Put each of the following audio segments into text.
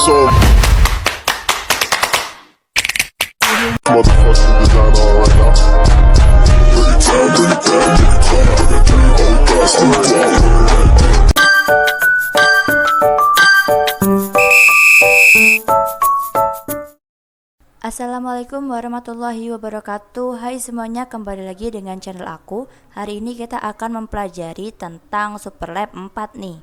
so motherfucking designer right now. Bring it down, bring it down, bring it down. I got 3 old guys in the wall. Assalamualaikum warahmatullahi wabarakatuh. Hai semuanya, kembali lagi dengan channel aku. Hari ini kita akan mempelajari tentang Superlab 4 nih.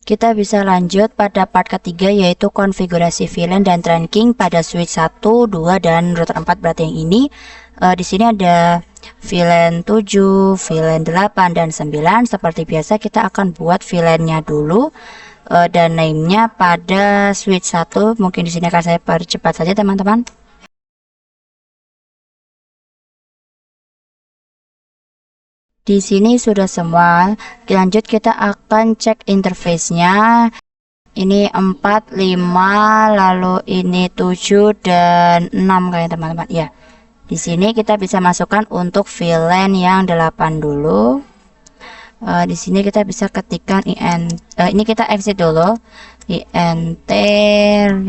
Kita bisa lanjut pada part ketiga, yaitu konfigurasi VLAN dan tracking pada switch 1, 2, dan router 4. Berarti yang ini di sini ada VLAN 7, VLAN 8, dan 9. Seperti biasa kita akan buat VLAN-nya dulu dan name-nya pada switch 1. Mungkin di sini akan saya percepat saja teman-teman. Di sini sudah semua. Lanjut, kita akan cek interface-nya. Ini 4, 5, lalu ini 7 dan 6 kayak teman-teman. Ya. Di sini kita bisa masukkan untuk VLAN yang 8 dulu. Di sini kita bisa ketikkan ini kita exit dulu. INT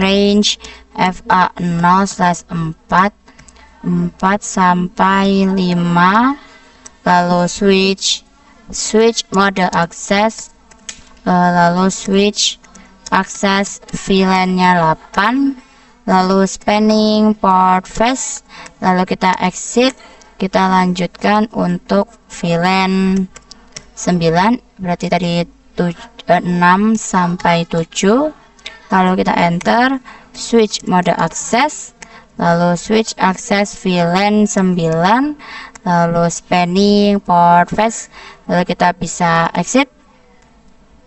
range FA0/4 sampai 5. Lalu switch mode access, lalu switch access VLAN-nya 8, lalu spanning port face, lalu kita exit. Kita lanjutkan untuk VLAN 9, berarti tadi 6 sampai 7, lalu kita enter switch mode access, lalu switch access VLAN 9, lalu spanning port face, lalu kita bisa exit.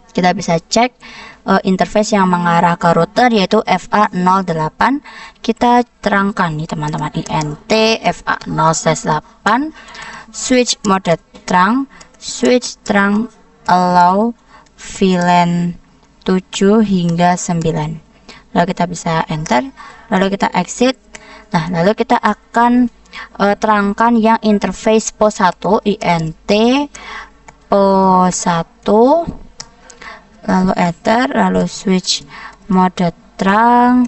Kita bisa cek interface yang mengarah ke router, yaitu FA08. Kita terangkan nih teman-teman, INT FA0/8 switch mode trunk allow VLAN 7 hingga 9. Lalu kita bisa enter, lalu kita exit. Nah, lalu kita akan terangkan yang interface pos 1, INT pos 1, lalu enter, lalu switch mode trunk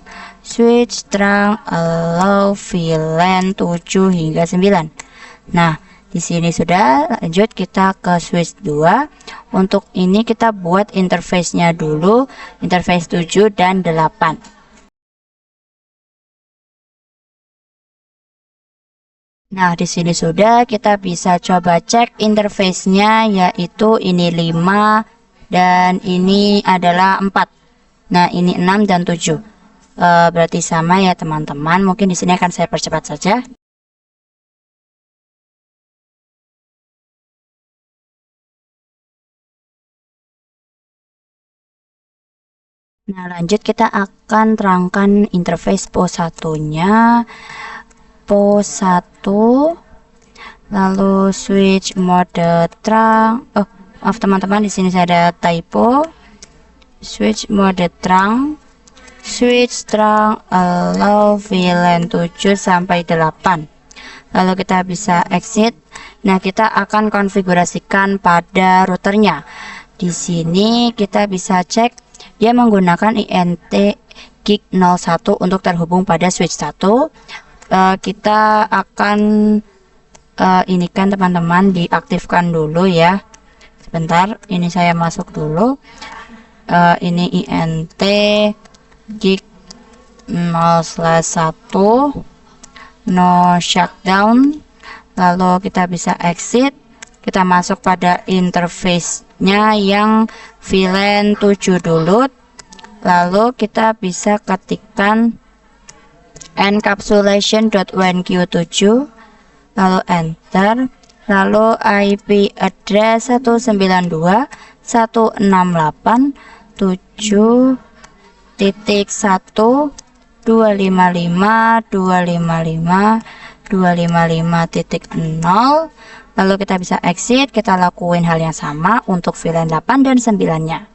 allow VLAN 7 hingga 9. Nah, di sini sudah. Lanjut kita ke switch 2. Untuk ini kita buat interface-nya dulu, interface 7 dan 8. Nah, di sini sudah. Kita bisa coba cek interface-nya, yaitu ini 5 dan ini adalah 4. Nah, ini 6 dan 7. Berarti sama ya teman-teman. Mungkin di sini akan saya percepat saja. Nah, lanjut kita akan terangkan interface pos 1-nya. Pos 1, lalu switch mode trunk. Maaf teman-teman, di sini saya ada typo. Switch mode trunk allow VLAN 7 sampai 8. Lalu kita bisa exit. Nah, kita akan konfigurasikan pada routernya. Di sini kita bisa cek dia menggunakan INT gig 01 untuk terhubung pada switch 1. Kita akan ini kan teman-teman, diaktifkan dulu ya. Sebentar, ini saya masuk dulu. Ini INT gig 0/1 no shutdown. Lalu kita bisa exit. Kita masuk pada interface-nya yang VLAN 7 dulu. Lalu kita bisa ketikkan encapsulation.WNQ7, lalu enter, lalu IP address 192.168.255.255.255.0. Lalu kita bisa exit. Kita lakuin hal yang sama untuk VLAN 8 dan 9-nya.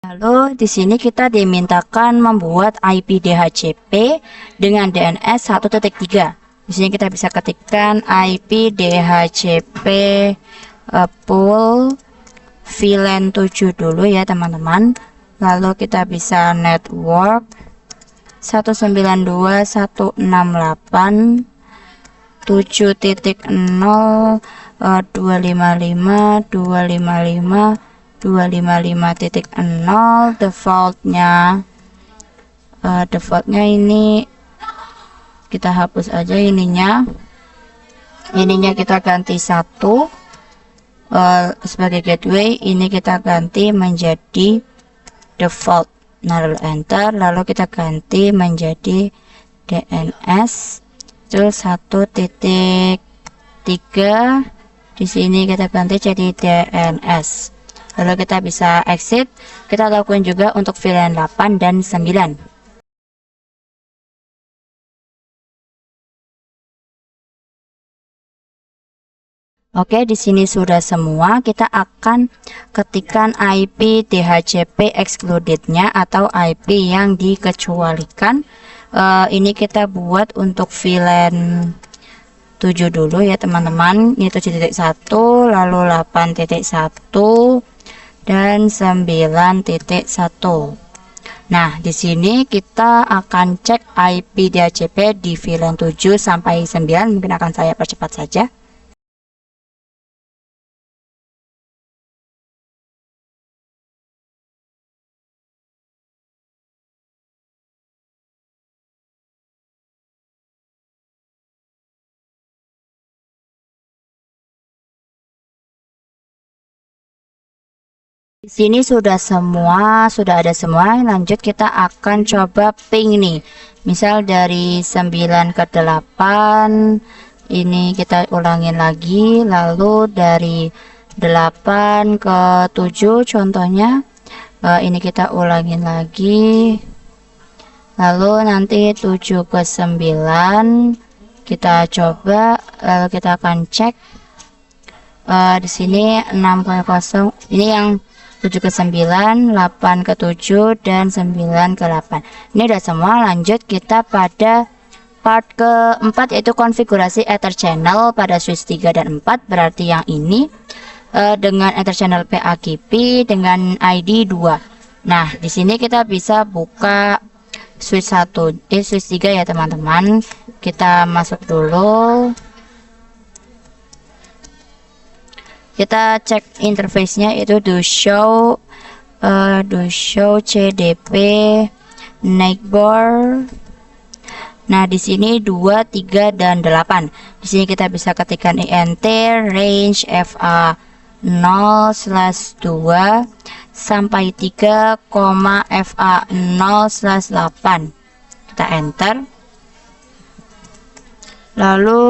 Lalu di sini kita dimintakan membuat IP DHCP dengan DNS 1.3. Di sini kita bisa ketikkan IP DHCP pool VLAN 7 dulu ya teman-teman. Lalu kita bisa network 192.168.7.0 255.255.255.0 defaultnya ini kita hapus aja ininya kita ganti 1 sebagai gateway, ini kita ganti menjadi default. Nah, lalu enter, lalu kita ganti menjadi DNS itu 1.3. Di sini kita ganti jadi DNS. Lalu kita bisa exit. Kita lakukan juga untuk VLAN 8 dan 9. Oke, di sini sudah semua. Kita akan ketikkan IP DHCP excluded-nya atau IP yang dikecualikan. Ini kita buat untuk VLAN 7 dulu ya teman-teman. Ini 7.1, lalu 8.1 dan 9.1. Nah, di sini kita akan cek IP DHCP di VLAN 7 sampai 9. Mungkin akan saya percepat saja. Di sini sudah ada semua. Lanjut kita akan coba ping nih. Misal dari 9 ke 8 ini kita ulangin lagi, lalu dari 8 ke 7 contohnya ini kita ulangin lagi, lalu nanti 7 ke 9 kita coba, lalu kita akan cek di sini 6.0 ini yang 7 ke 9, 8 ke 7 dan 9 ke 8. Ini udah semua. Lanjut kita pada part keempat, yaitu konfigurasi Ether channel pada switch 3 dan 4. Berarti yang ini dengan Ether channel PAGP dengan ID 2. Nah, di sini kita bisa buka switch 3 ya teman-teman. Kita masuk dulu. Kita cek interface-nya, itu do show CDP neighbor. Nah, di sini 2, 3 dan 8. Di sini kita bisa ketikkan int range fa 0/2 sampai 3, fa 0/8. Kita enter. Lalu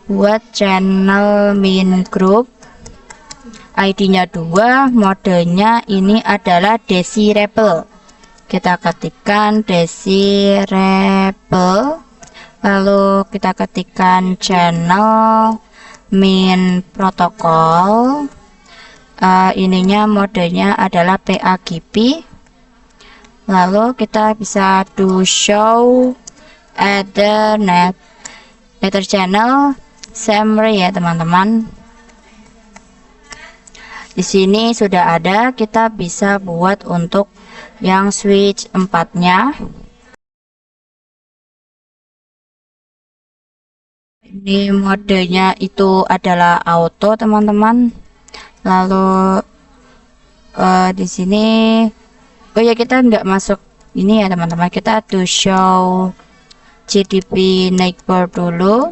buat channel min group, ID-nya 2, modenya ini adalah desirable. Kita ketikkan desirable, lalu kita ketikkan channel min protokol, ininya modenya adalah PAGP. Lalu kita bisa do show Ethernet Ether channel summary ya teman-teman. Di sini sudah ada, kita bisa buat untuk yang switch 4-nya. Ini modenya itu adalah auto teman-teman. Lalu di sini ya kita nggak masuk ini ya teman-teman, kita to show CDP neighbor dulu.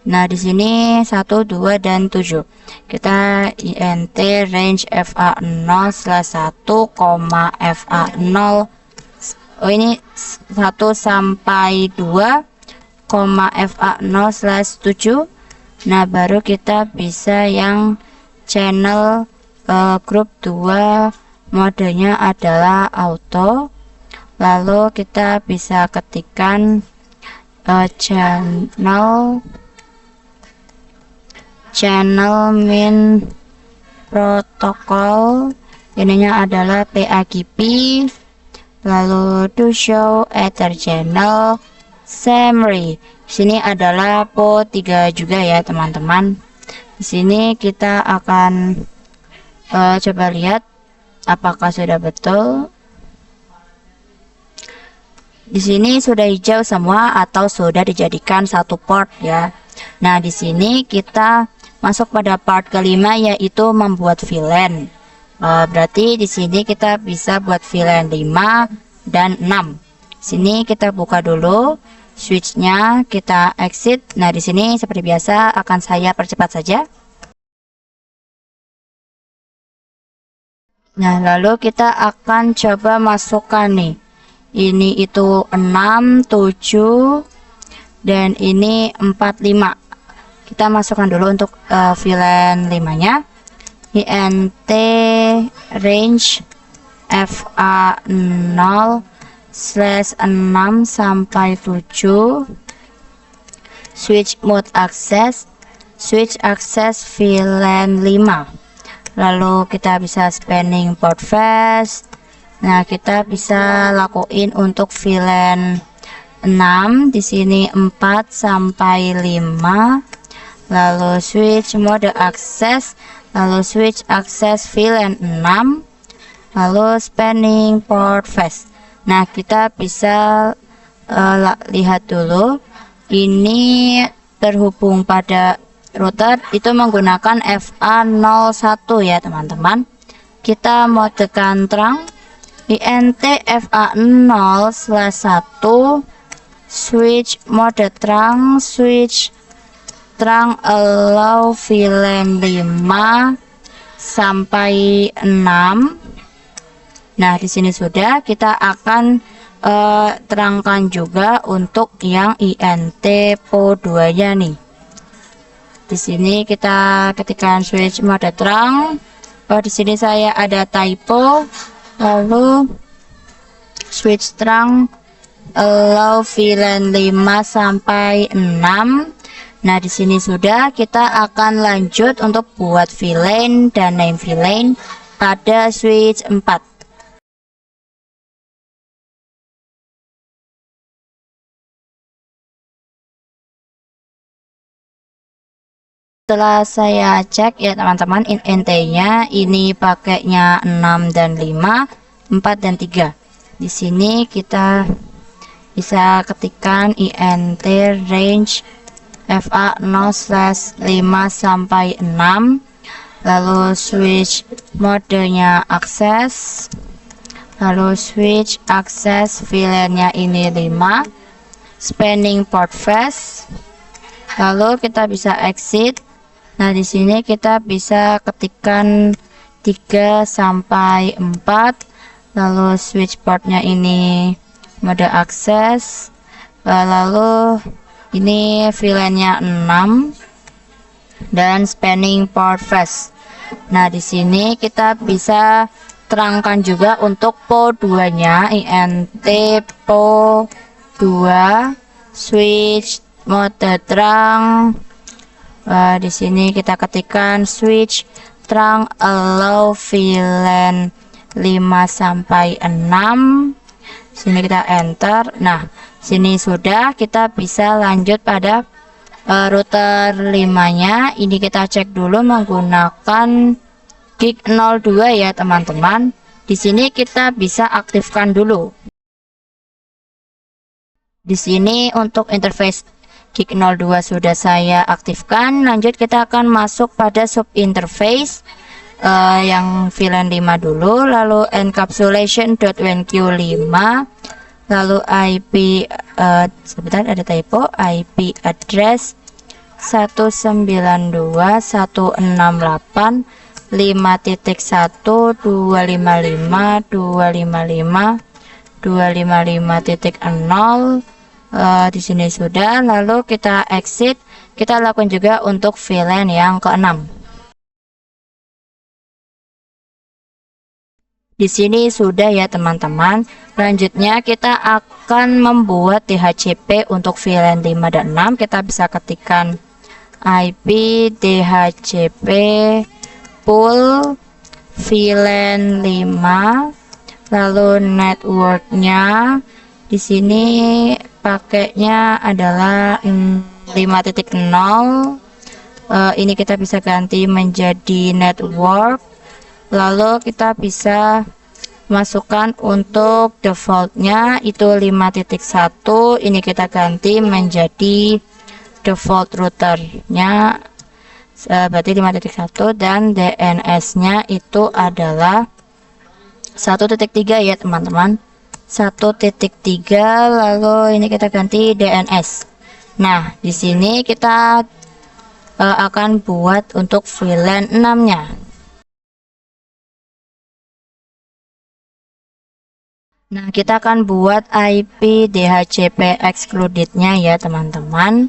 Nah, di sini 1, 2 dan 7. Kita int range fa 0/1, fa 0. Oh, ini 1 sampai 2, fa 0/7. Nah, baru kita bisa yang channel grup 2, modenya adalah auto. Lalu kita bisa ketikkan channel min protokol, ininya adalah PAGP. Lalu to show Ether channel summary, sini adalah PO3 juga ya teman-teman. Di sini kita akan Coba lihat apakah sudah betul. Di sini sudah hijau semua atau sudah dijadikan satu part ya. Nah, di sini kita masuk pada part kelima, yaitu membuat VLAN. Berarti di sini kita bisa buat VLAN 5 dan 6. Sini kita buka dulu switchnya, kita exit. Nah, di sini seperti biasa akan saya percepat saja. Nah, lalu kita akan coba masukkan nih. Ini itu 6, 7, dan ini 4, 5. Kita masukkan dulu untuk VLAN 5 nya. INT range FA0/6 sampai 7. Switch mode access, switch access VLAN 5. Lalu kita bisa spanning port fast. Nah, kita bisa lakuin untuk VLAN 6 di sini 4 sampai 5. Lalu switch mode access, lalu switch access VLAN 6, lalu spanning port fast. Nah, kita bisa lihat dulu ini terhubung pada router itu menggunakan FA01 ya teman-teman. Kita mau tekan terang INT FA0/1 switch mode terang, switch terang allow VLAN 5 sampai 6. Nah, di sini sudah. Kita akan terangkan juga untuk yang INT PO2 nya nih. Di sini kita ketikkan switch mode terang. Di sini saya ada typo. Lalu switch terang allow VLAN 5 sampai 6. Nah, di sini sudah. Kita akan lanjut untuk buat VLAN dan name VLAN pada switch 4. Setelah saya cek ya teman-teman, INT-nya ini pakainya 6 dan 5, 4 dan 3. Di sini kita bisa ketikkan INT range FA0/5 sampai 6. Lalu switch modenya akses. Lalu switch akses VLAN-nya ini 5. Spanning port fast. Lalu kita bisa exit. Nah, di sini kita bisa ketikkan 3 sampai 4. Lalu switch portnya ini mode akses. Lalu ini VLAN-nya 6 dan spanning port fast. Nah, di sini kita bisa terangkan juga untuk PO2 nya INT PO2 switch mode terang. Di sini kita ketikkan switch terang allow VLAN 5 sampai 6. Sini kita enter. Nah, sini sudah. Kita bisa lanjut pada router 5 nya. Ini kita cek dulu menggunakan gig 02 ya teman-teman. Di sini kita bisa aktifkan dulu. Di sini untuk interface gig 02 sudah saya aktifkan. Lanjut kita akan masuk pada sub interface yang VLAN 5 dulu, lalu encapsulation.wenq5, lalu IP sebentar ada typo, IP address 192.168.5.1.255.255.255.0. Di sini sudah. Lalu kita exit. Kita lakukan juga untuk VLAN yang ke-6. Di sini sudah ya teman-teman. Selanjutnya kita akan membuat DHCP untuk VLAN 5 dan 6. Kita bisa ketikkan IP DHCP pool VLAN 5, lalu networknya di sini pakainya adalah 5.0. Ini kita bisa ganti menjadi network lalu kita bisa masukkan untuk defaultnya itu 5.1. Ini kita ganti menjadi default routernya, berarti 5.1, dan DNS nya itu adalah 1.3 ya teman-teman, 1.3. lalu ini kita ganti DNS. Nah di sini kita akan buat untuk VLAN 6 nya. Nah kita akan buat IP DHCP excluded-nya ya teman-teman,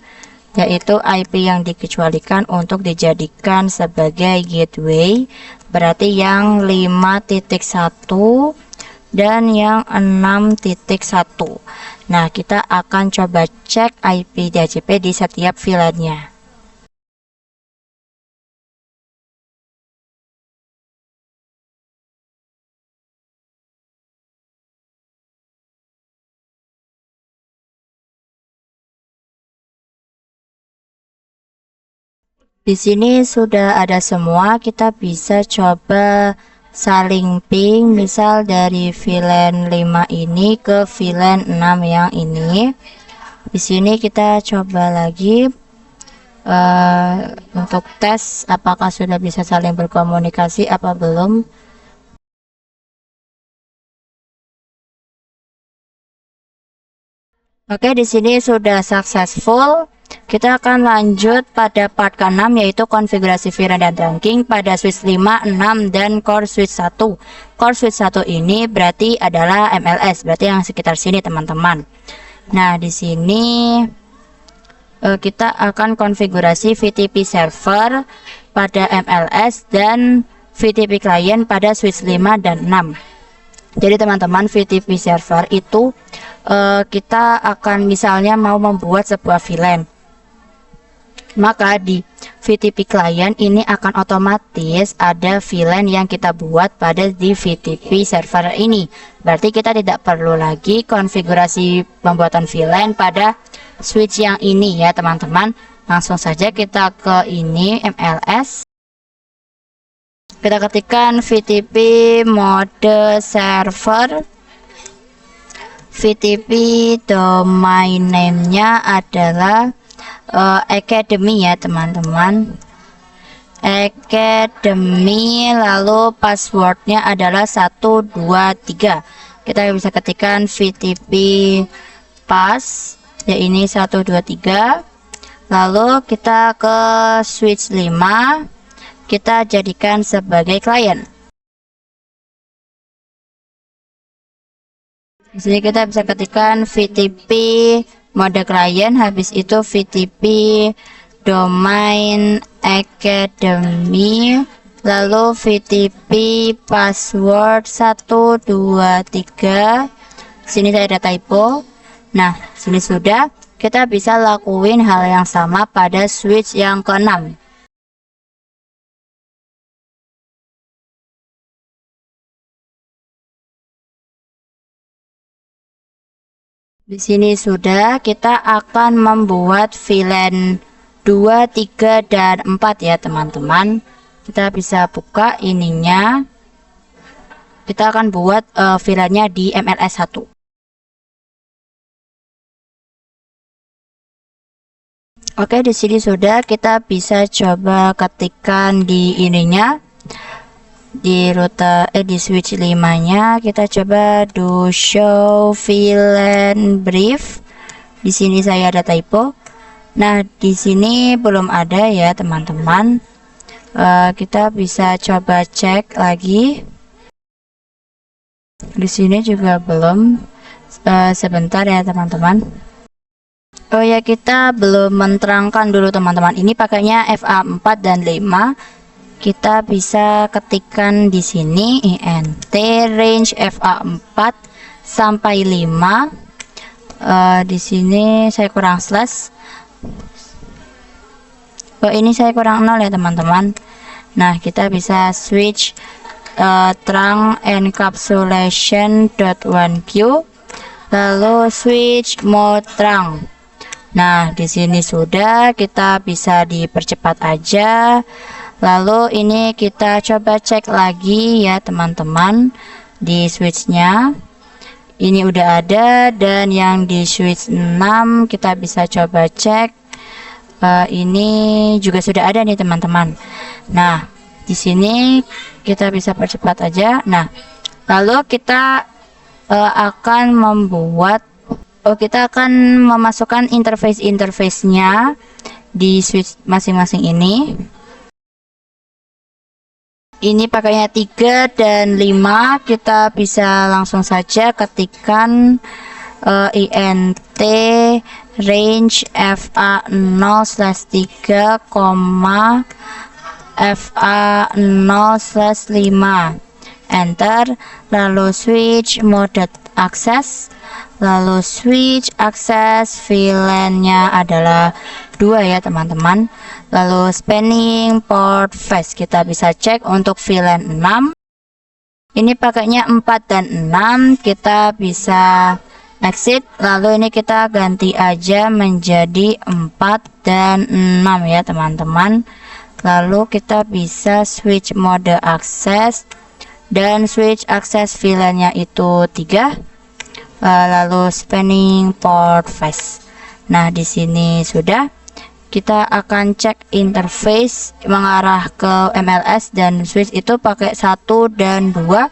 yaitu IP yang dikecualikan untuk dijadikan sebagai gateway, berarti yang 5.1 dan yang 6.1. Nah kita akan coba cek IP DHCP di setiap VLAN-nya. Di sini sudah ada semua, kita bisa coba saling ping, misal dari VLAN 5 ini ke VLAN 6 yang ini. Di sini kita coba lagi untuk tes apakah sudah bisa saling berkomunikasi apa belum. Oke, di sini sudah successful. Kita akan lanjut pada part ke-6, yaitu konfigurasi VLAN dan trunking pada switch 5, 6, dan core switch 1. Core switch 1 ini berarti adalah MLS, berarti yang sekitar sini teman-teman. Nah, di sini kita akan konfigurasi VTP server pada MLS dan VTP client pada switch 5 dan 6. Jadi teman-teman, VTP server itu kita akan misalnya mau membuat sebuah VLAN, maka di VTP client ini akan otomatis ada VLAN yang kita buat pada di VTP server ini. Berarti kita tidak perlu lagi konfigurasi pembuatan VLAN pada switch yang ini ya teman-teman. Langsung saja kita ke ini MLS. Kita ketikkan VTP mode server, VTP domain name-nya adalah Academy ya teman-teman, Academy, lalu passwordnya adalah 123. Kita bisa ketikkan VTP pass ya, ini 123. Lalu kita ke switch 5, kita jadikan sebagai klien. Di sini kita bisa ketikkan VTP mode klien, habis itu VTP domain academy, lalu VTP password 123. Sini saya ada typo. Nah, sini sudah. Kita bisa lakuin hal yang sama pada switch yang ke-6. Di sini sudah, kita akan membuat VLAN 2, 3, dan 4 ya teman-teman. Kita bisa buka ininya. Kita akan buat VLAN-nya di MLS 1. Oke, di sini sudah, kita bisa coba ketikkan di ininya. Di router di switch 5-nya kita coba do show VLAN brief. Di sini saya ada typo. Nah, di sini belum ada ya teman-teman. Kita bisa coba cek lagi. Di sini juga belum. Sebentar ya teman-teman. Oh ya, kita belum menerangkan dulu teman-teman. Ini pakainya FA4 dan 5. Kita bisa ketikkan di sini int range FA4 sampai 5. Di sini saya kurang slash. Ini saya kurang 0 ya teman-teman. Nah, kita bisa switch trunk encapsulation.1q, lalu switch mode trunk. Nah, di sini sudah, kita bisa dipercepat aja. Lalu ini kita coba cek lagi ya teman-teman, di switchnya ini udah ada, dan yang di switch 6 kita bisa coba cek. Ini juga sudah ada nih teman-teman. Nah, di sini kita bisa percepat aja. Nah, lalu kita akan memasukkan interface-nya di switch masing-masing ini. Ini pakainya 3 dan 5. Kita bisa langsung saja ketikkan int range fa0/3, fa0/5, enter. Lalu switch mode access, lalu switch access VLAN-nya adalah 2 ya teman-teman. Lalu spanning port phase kita bisa cek untuk VLAN 6. Ini pakainya 4 dan 6. Kita bisa exit, lalu ini kita ganti aja menjadi 4 dan 6 ya teman-teman. Lalu kita bisa switch mode access, dan switch access VLAN-nya itu 3. Lalu spanning port phase. Nah, di sini sudah. Kita akan cek interface mengarah ke MLS, dan switch itu pakai 1 dan 2.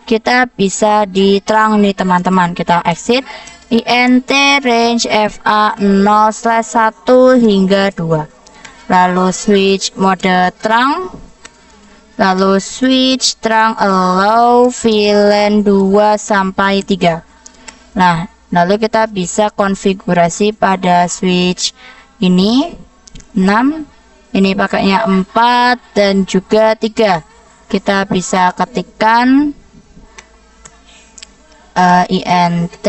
Kita bisa di terang nih teman-teman. Kita exit int range fa0/1 hingga 2. Lalu switch mode terang, lalu switch terang allow VLAN 2 sampai 3. Nah, lalu kita bisa konfigurasi pada switch ini 6, ini pakainya 4 dan juga 3. Kita bisa ketikkan int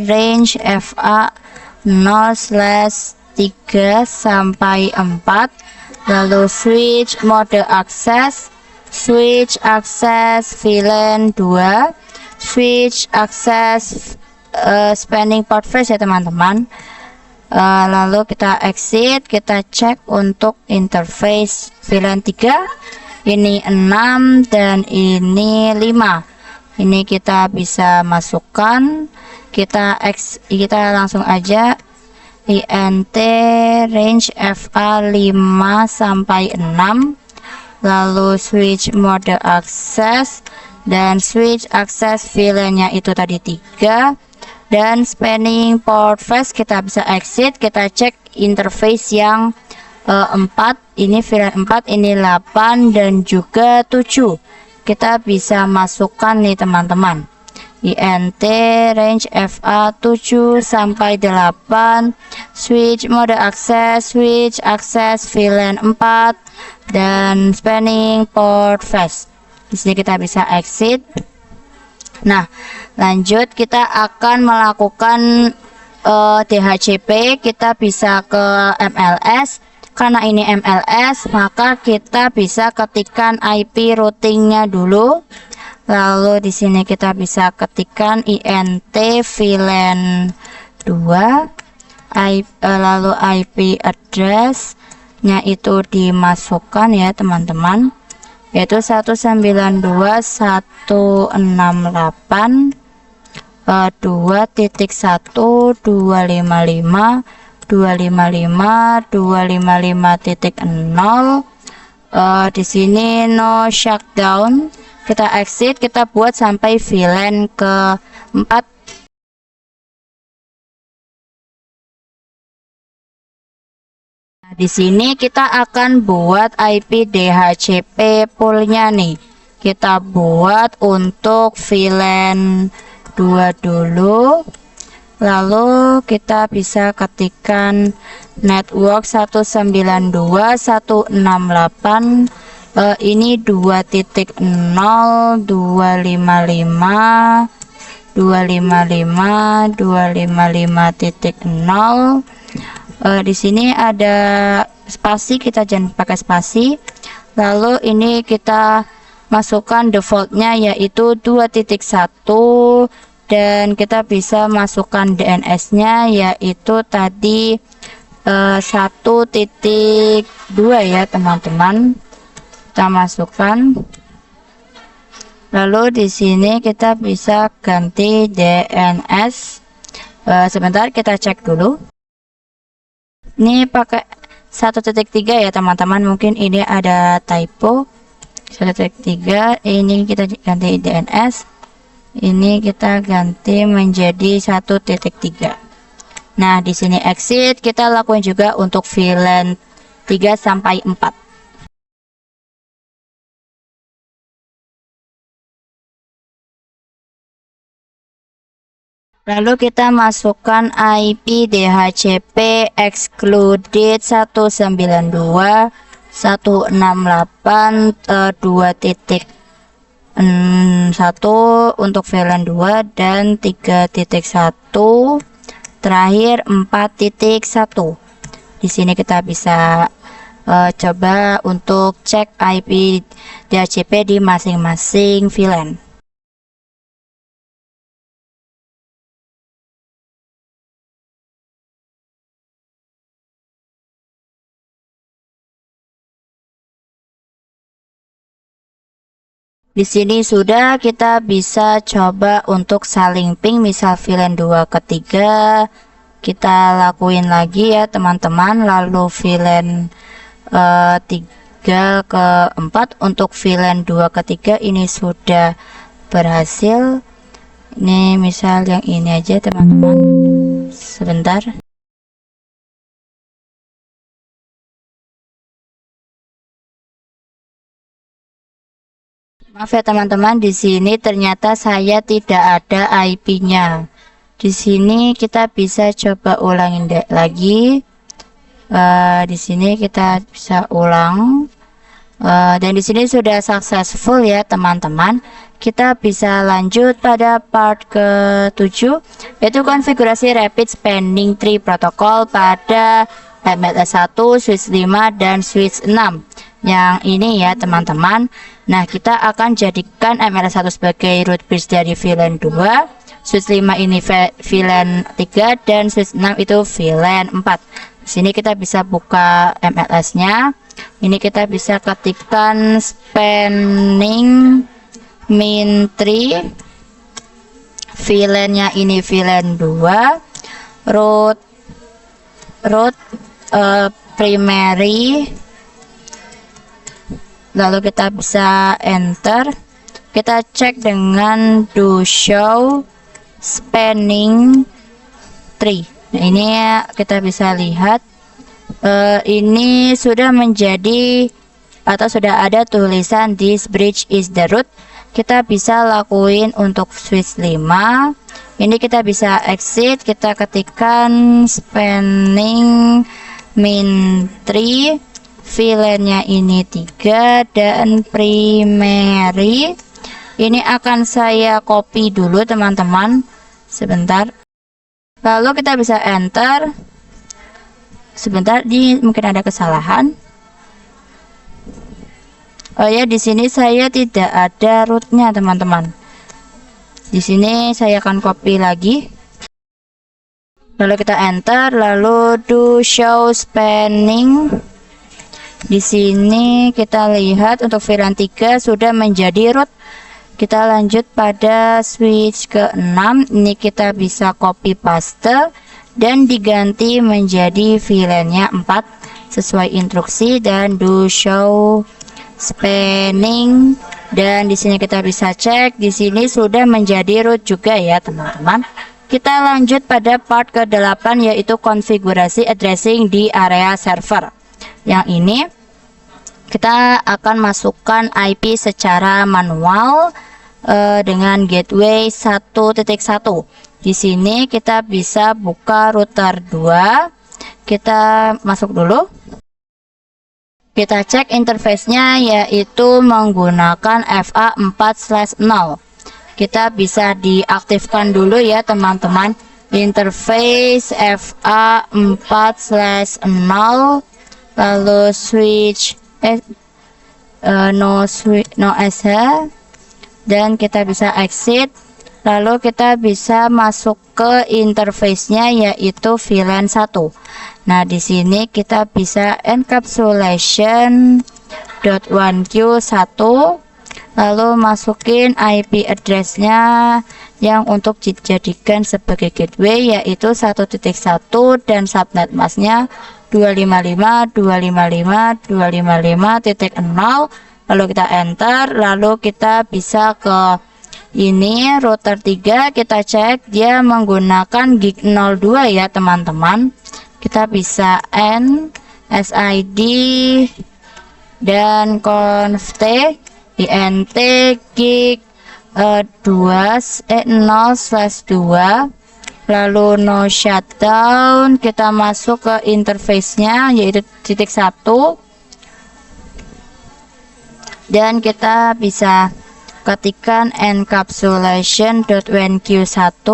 range fa0/3 sampai 4, lalu switch mode access, switch access VLAN 2, switch access spanning port phase ya teman-teman. Lalu kita exit, kita cek untuk interface VLAN 3, ini 6 dan ini 5. Ini kita bisa masukkan, kita langsung aja int range fa5 sampai 6, lalu switch mode access, dan switch access VLAN-nya itu tadi 3, dan spanning port phase kita bisa exit. Kita cek interface yang 4, ini VLAN 4, ini 8 dan juga 7. Kita bisa masukkan nih teman-teman, int range fa7 sampai 8, switch mode access, switch access VLAN 4, dan spanning port phase. Di sini kita bisa exit. Nah, lanjut kita akan melakukan DHCP. Kita bisa ke MLS. Karena ini MLS, maka kita bisa ketikkan IP routingnya dulu. Lalu di sini kita bisa ketikkan int VLAN 2, lalu IP address-nya itu dimasukkan ya teman-teman, yaitu 192.168 2.1 255.255.0. Di sini no shutdown. Kita exit, kita buat sampai VLAN ke 4. Nah, di sini kita akan buat IP DHCP poolnya nih. Kita buat untuk VLAN 2 dulu. Lalu kita bisa ketikkan network 192.168, ini 2.0 255 255.0. Di sini ada spasi, kita jangan pakai spasi. Lalu ini kita masukkan defaultnya yaitu 2.1, dan kita bisa masukkan DNS-nya yaitu tadi 1.2 ya teman-teman. kita masukkan. Lalu di sini kita bisa ganti DNS. Sebentar, kita cek dulu. Ini pakai 1.3 ya teman-teman, mungkin ini ada typo. 1.3, ini kita ganti DNS, ini kita ganti menjadi 1.3. Nah, di sini exit, kita lakukan juga untuk VLAN 3 sampai 4. Lalu kita masukkan IP DHCP excluded 192.168.2.1 untuk VLAN 2 dan 3.1 terakhir 4.1. Di sini kita bisa coba untuk cek IP DHCP di masing-masing VLAN. Di sini sudah, kita bisa coba untuk saling ping, misal VLAN 2 ke 3 kita lakuin lagi ya teman-teman. Lalu VLAN 3 ke 4 untuk VLAN 2 ke 3 ini sudah berhasil. Ini misal yang ini aja teman-teman, sebentar. Maaf ya teman-teman, di sini ternyata saya tidak ada IP-nya. Di sini kita bisa coba ulangin lagi. Di sini kita bisa ulang. Dan di sini sudah successful ya teman-teman. Kita bisa lanjut pada part ke-7, yaitu konfigurasi Rapid Spanning Tree Protocol pada MLS 1, switch 5 dan switch 6. Yang ini ya teman-teman. Nah, kita akan jadikan MLS 1 sebagai root bridge dari VLAN 2, switch 5 ini VLAN 3, dan switch 6 itu VLAN 4. Di sini kita bisa buka MLS-nya. Ini kita bisa ketikkan spanning min tree, VLAN-nya ini VLAN 2, root primary. Lalu kita bisa enter, kita cek dengan do show spanning tree. Nah, ini kita bisa lihat ini sudah menjadi atau sudah ada tulisan this bridge is the root. Kita bisa lakuin untuk switch 5. Ini kita bisa exit, kita ketikkan spanning min tree, VLAN-nya ini 3 dan primary. Ini akan saya copy dulu teman-teman, sebentar. Lalu kita bisa enter. Sebentar, di mungkin ada kesalahan. Oh ya, di sini saya tidak ada rootnya teman-teman. Di sini saya akan copy lagi. Lalu kita enter, lalu do show spanning. Di sini kita lihat untuk VLAN 3 sudah menjadi root. Kita lanjut pada switch ke-6. Ini kita bisa copy paste dan diganti menjadi VLAN-nya 4 sesuai instruksi dan do show spanning. Dan di sini kita bisa cek, di sini sudah menjadi root juga ya teman-teman. Kita lanjut pada part ke-8, yaitu konfigurasi addressing di area server. Yang ini kita akan masukkan IP secara manual dengan gateway 1.1. Di sini kita bisa buka router 2. Kita masuk dulu. Kita cek interface-nya, yaitu menggunakan FA4/0. Kita bisa diaktifkan dulu ya teman-teman. Interface FA4/0, lalu switch no SH, dan kita bisa exit. Lalu kita bisa masuk ke interface-nya, yaitu VLAN 1. Nah, di sini kita bisa encapsulation .1q1, lalu masukin IP address-nya yang untuk dijadikan sebagai gateway, yaitu 1.1 dan subnet masknya 255.255.255.0. lalu kita enter, lalu kita bisa ke ini router 3, kita cek dia menggunakan gig 02 ya teman-teman. Kita bisa N SID dan conft int gig 0/2, lalu no shutdown. Kita masuk ke interface-nya yaitu titik 1, dan kita bisa ketikkan encapsulation.1q1,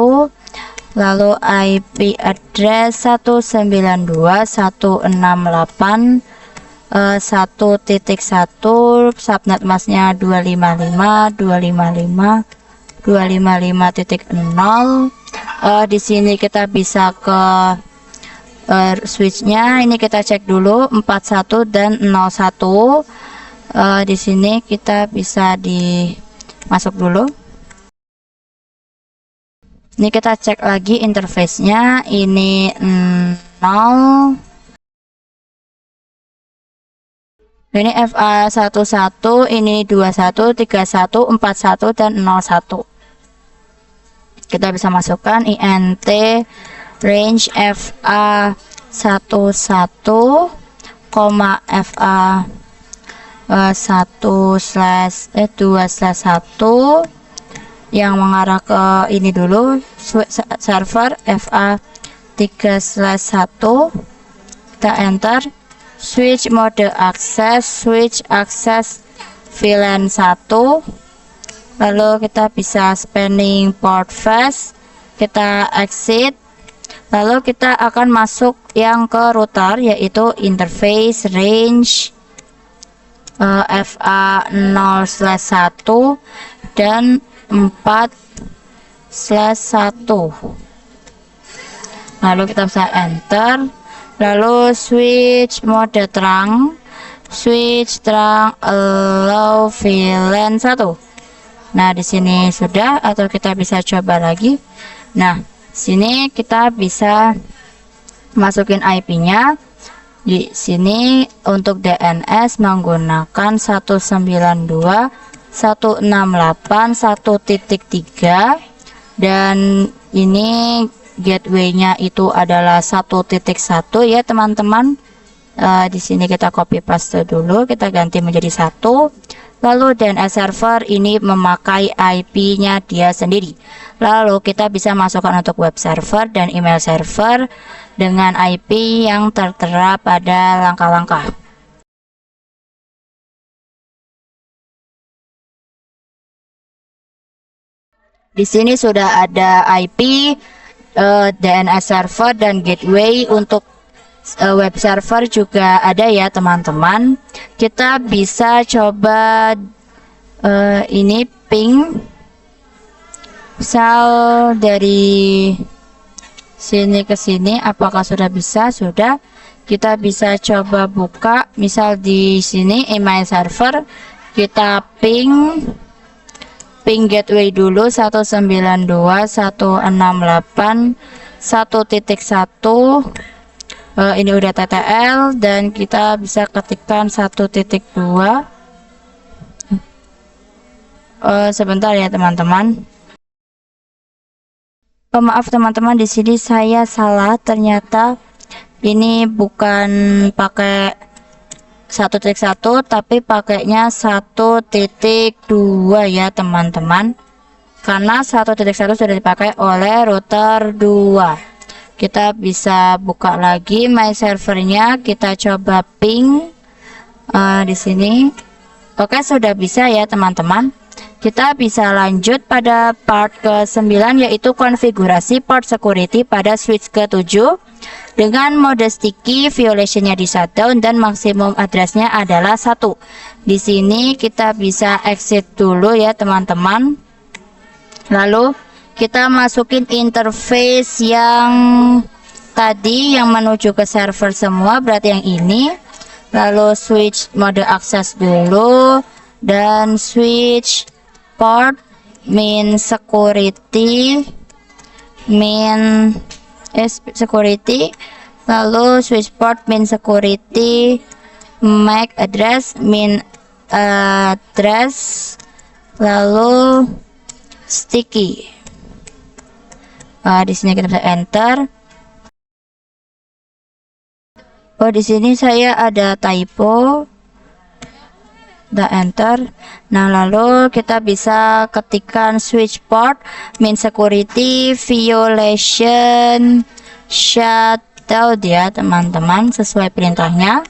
lalu IP address 192.168.1.1, subnet masknya 255.255.255.0. Di sini kita bisa ke switchnya. Ini kita cek dulu 41 dan 01. Di sini kita bisa masuk dulu. Ini kita cek lagi interface-nya, ini 0. Ini FA11, ini 21, 31, 41 dan 01. Kita bisa masukkan int range FA11, FA 1/2/1 yang mengarah ke ini dulu, server FA3/1. Kita enter. Switch mode access, switch access VLAN 1, lalu kita bisa spanning port fast, kita exit, lalu kita akan masuk yang ke router yaitu interface range FA0/1 dan 4/1, lalu kita bisa enter. Lalu switch mode terang, switch terang allow VLAN 1. Nah, di sini sudah, atau kita bisa coba lagi. Nah, sini kita bisa masukin IP-nya. Di sini untuk DNS menggunakan 192.168.1.3, dan ini gateway-nya itu adalah 1.1 ya teman-teman. Di sini kita copy paste dulu, kita ganti menjadi 1. Lalu DNS server ini memakai IP-nya dia sendiri. Lalu kita bisa masukkan untuk web server dan email server dengan IP yang tertera pada langkah-langkah. Di sini sudah ada IP, DNS server dan gateway. Untuk web server juga ada ya teman-teman. Kita bisa coba ini ping, misal dari sini ke sini, apakah sudah bisa? Sudah. Kita bisa coba buka misal di sini email server, kita ping gateway dulu 192.168.1.1. Ini udah TTL, dan kita bisa ketikkan 1.2. Sebentar ya teman-teman. Maaf teman-teman, di sini saya salah, ternyata ini bukan pakai 1.1 tapi pakainya 1.2 ya teman-teman, karena 1.1 sudah dipakai oleh router 2. Kita bisa buka lagi my servernya, kita coba ping di sini. Oke, sudah bisa ya teman-teman. Kita bisa lanjut pada part ke-9, yaitu konfigurasi port security pada switch ke-7 dengan mode sticky, violationnya di shutdown, dan maksimum addressnya adalah 1. Di sini kita bisa exit dulu ya teman-teman. Lalu kita masukin interface yang tadi yang menuju ke server semua, berarti yang ini. lalu switch mode akses dulu, dan switch port min security, lalu switch port min security, MAC address min address, lalu sticky. Di sini kita bisa enter. Oh, di sini saya ada typo. Kita enter. Nah, lalu kita bisa ketikkan switch port min security violation shutdown ya teman-teman, sesuai perintahnya.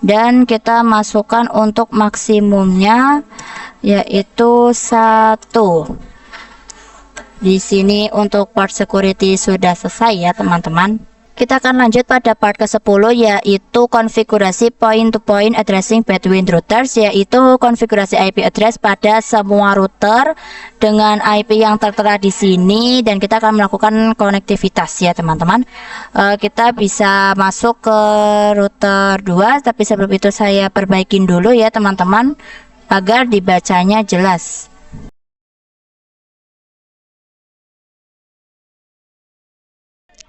Dan kita masukkan untuk maksimumnya yaitu 1. Di sini untuk part security sudah selesai ya teman-teman. Kita akan lanjut pada part ke-10, yaitu konfigurasi point-to-point addressing between routers, yaitu konfigurasi IP address pada semua router dengan IP yang tertera di sini, dan kita akan melakukan konektivitas ya teman-teman. Kita bisa masuk ke router 2, tapi sebelum itu saya perbaikin dulu ya teman-teman agar dibacanya jelas.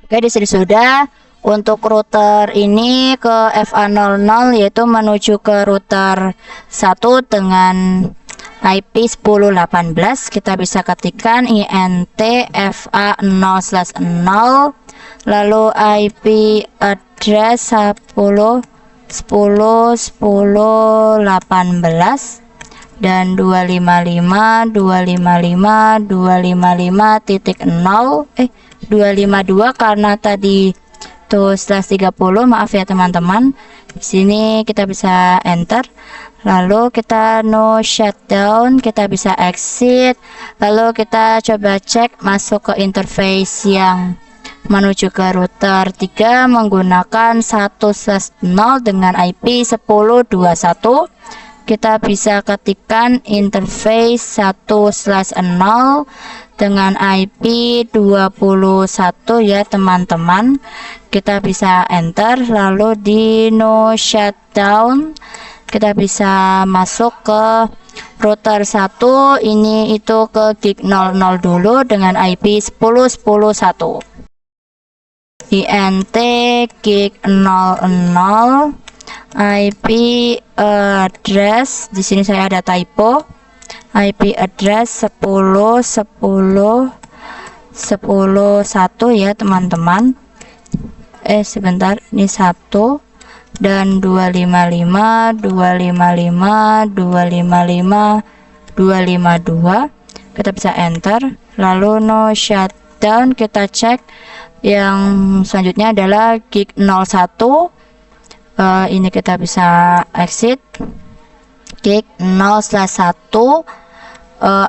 Oke, di sini sudah. Untuk router ini ke FA00 yaitu menuju ke router 1 dengan IP 1018. Kita bisa ketikkan INT FA0/0, lalu IP address 10 10 10 18 dan 255.252 karena tadi tuh /30, maaf ya teman-teman. Di sini kita bisa enter, lalu kita no shutdown, kita bisa exit, lalu kita coba cek masuk ke interface yang menuju ke router 3 menggunakan 1/0 dengan IP 1021. Kita bisa ketikkan interface 1/0 dengan IP 21 ya teman-teman. Kita bisa enter, lalu di no shutdown kita bisa masuk ke router 1 ini, itu ke gig 00 dulu dengan IP 10.10.1 INT gig 00 IP address. Di sini saya ada typo, IP address 10.10.1 ya teman-teman. Sebentar, ini 1 dan 255.255.255.252. Kita bisa enter, lalu no shutdown. Kita cek yang selanjutnya adalah gig 01. Ini kita bisa exit gig 0/1,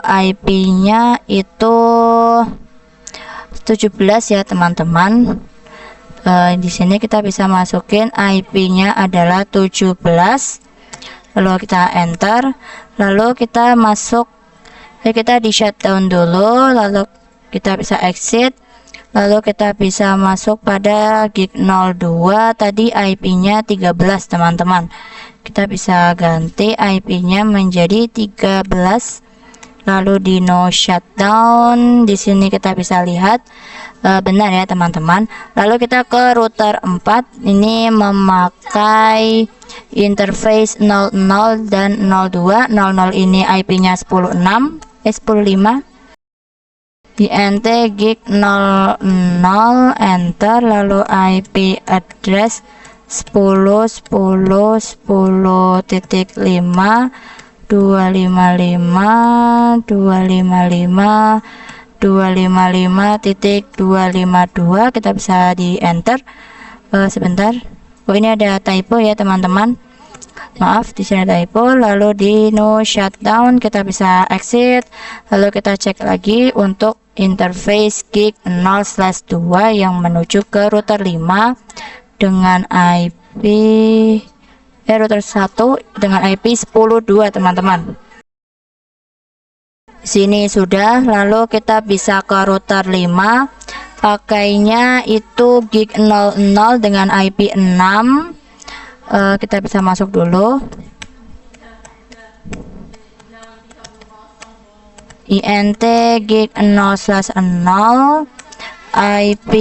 IP nya itu 17 ya teman-teman. Di sini kita bisa masukin IP nya adalah 17, lalu kita enter, lalu kita masuk, kita di shutdown dulu, lalu kita bisa exit, lalu kita bisa masuk pada gig 02. Tadi IP nya 13 teman-teman, kita bisa ganti IP nya menjadi 13, lalu di no shutdown. Di sini kita bisa lihat benar ya teman-teman. Lalu kita ke router 4, ini memakai interface 00 dan 02. 00 ini IP nya 10.5 INT gig 00, enter, lalu IP address 10.10.10.5 255.255.255.252. Kita bisa di enter. Sebentar, ini ada typo ya teman-teman, maaf, di sini typo. Lalu di no shutdown kita bisa exit, lalu kita cek lagi untuk interface gig 0/2 yang menuju ke router 5 dengan IP router 1 dengan IP 10.2 teman-teman. Sini sudah. Lalu kita bisa ke router 5, pakainya itu gig 00 dengan IP 6. kita bisa masuk dulu INT gig 0/0 IP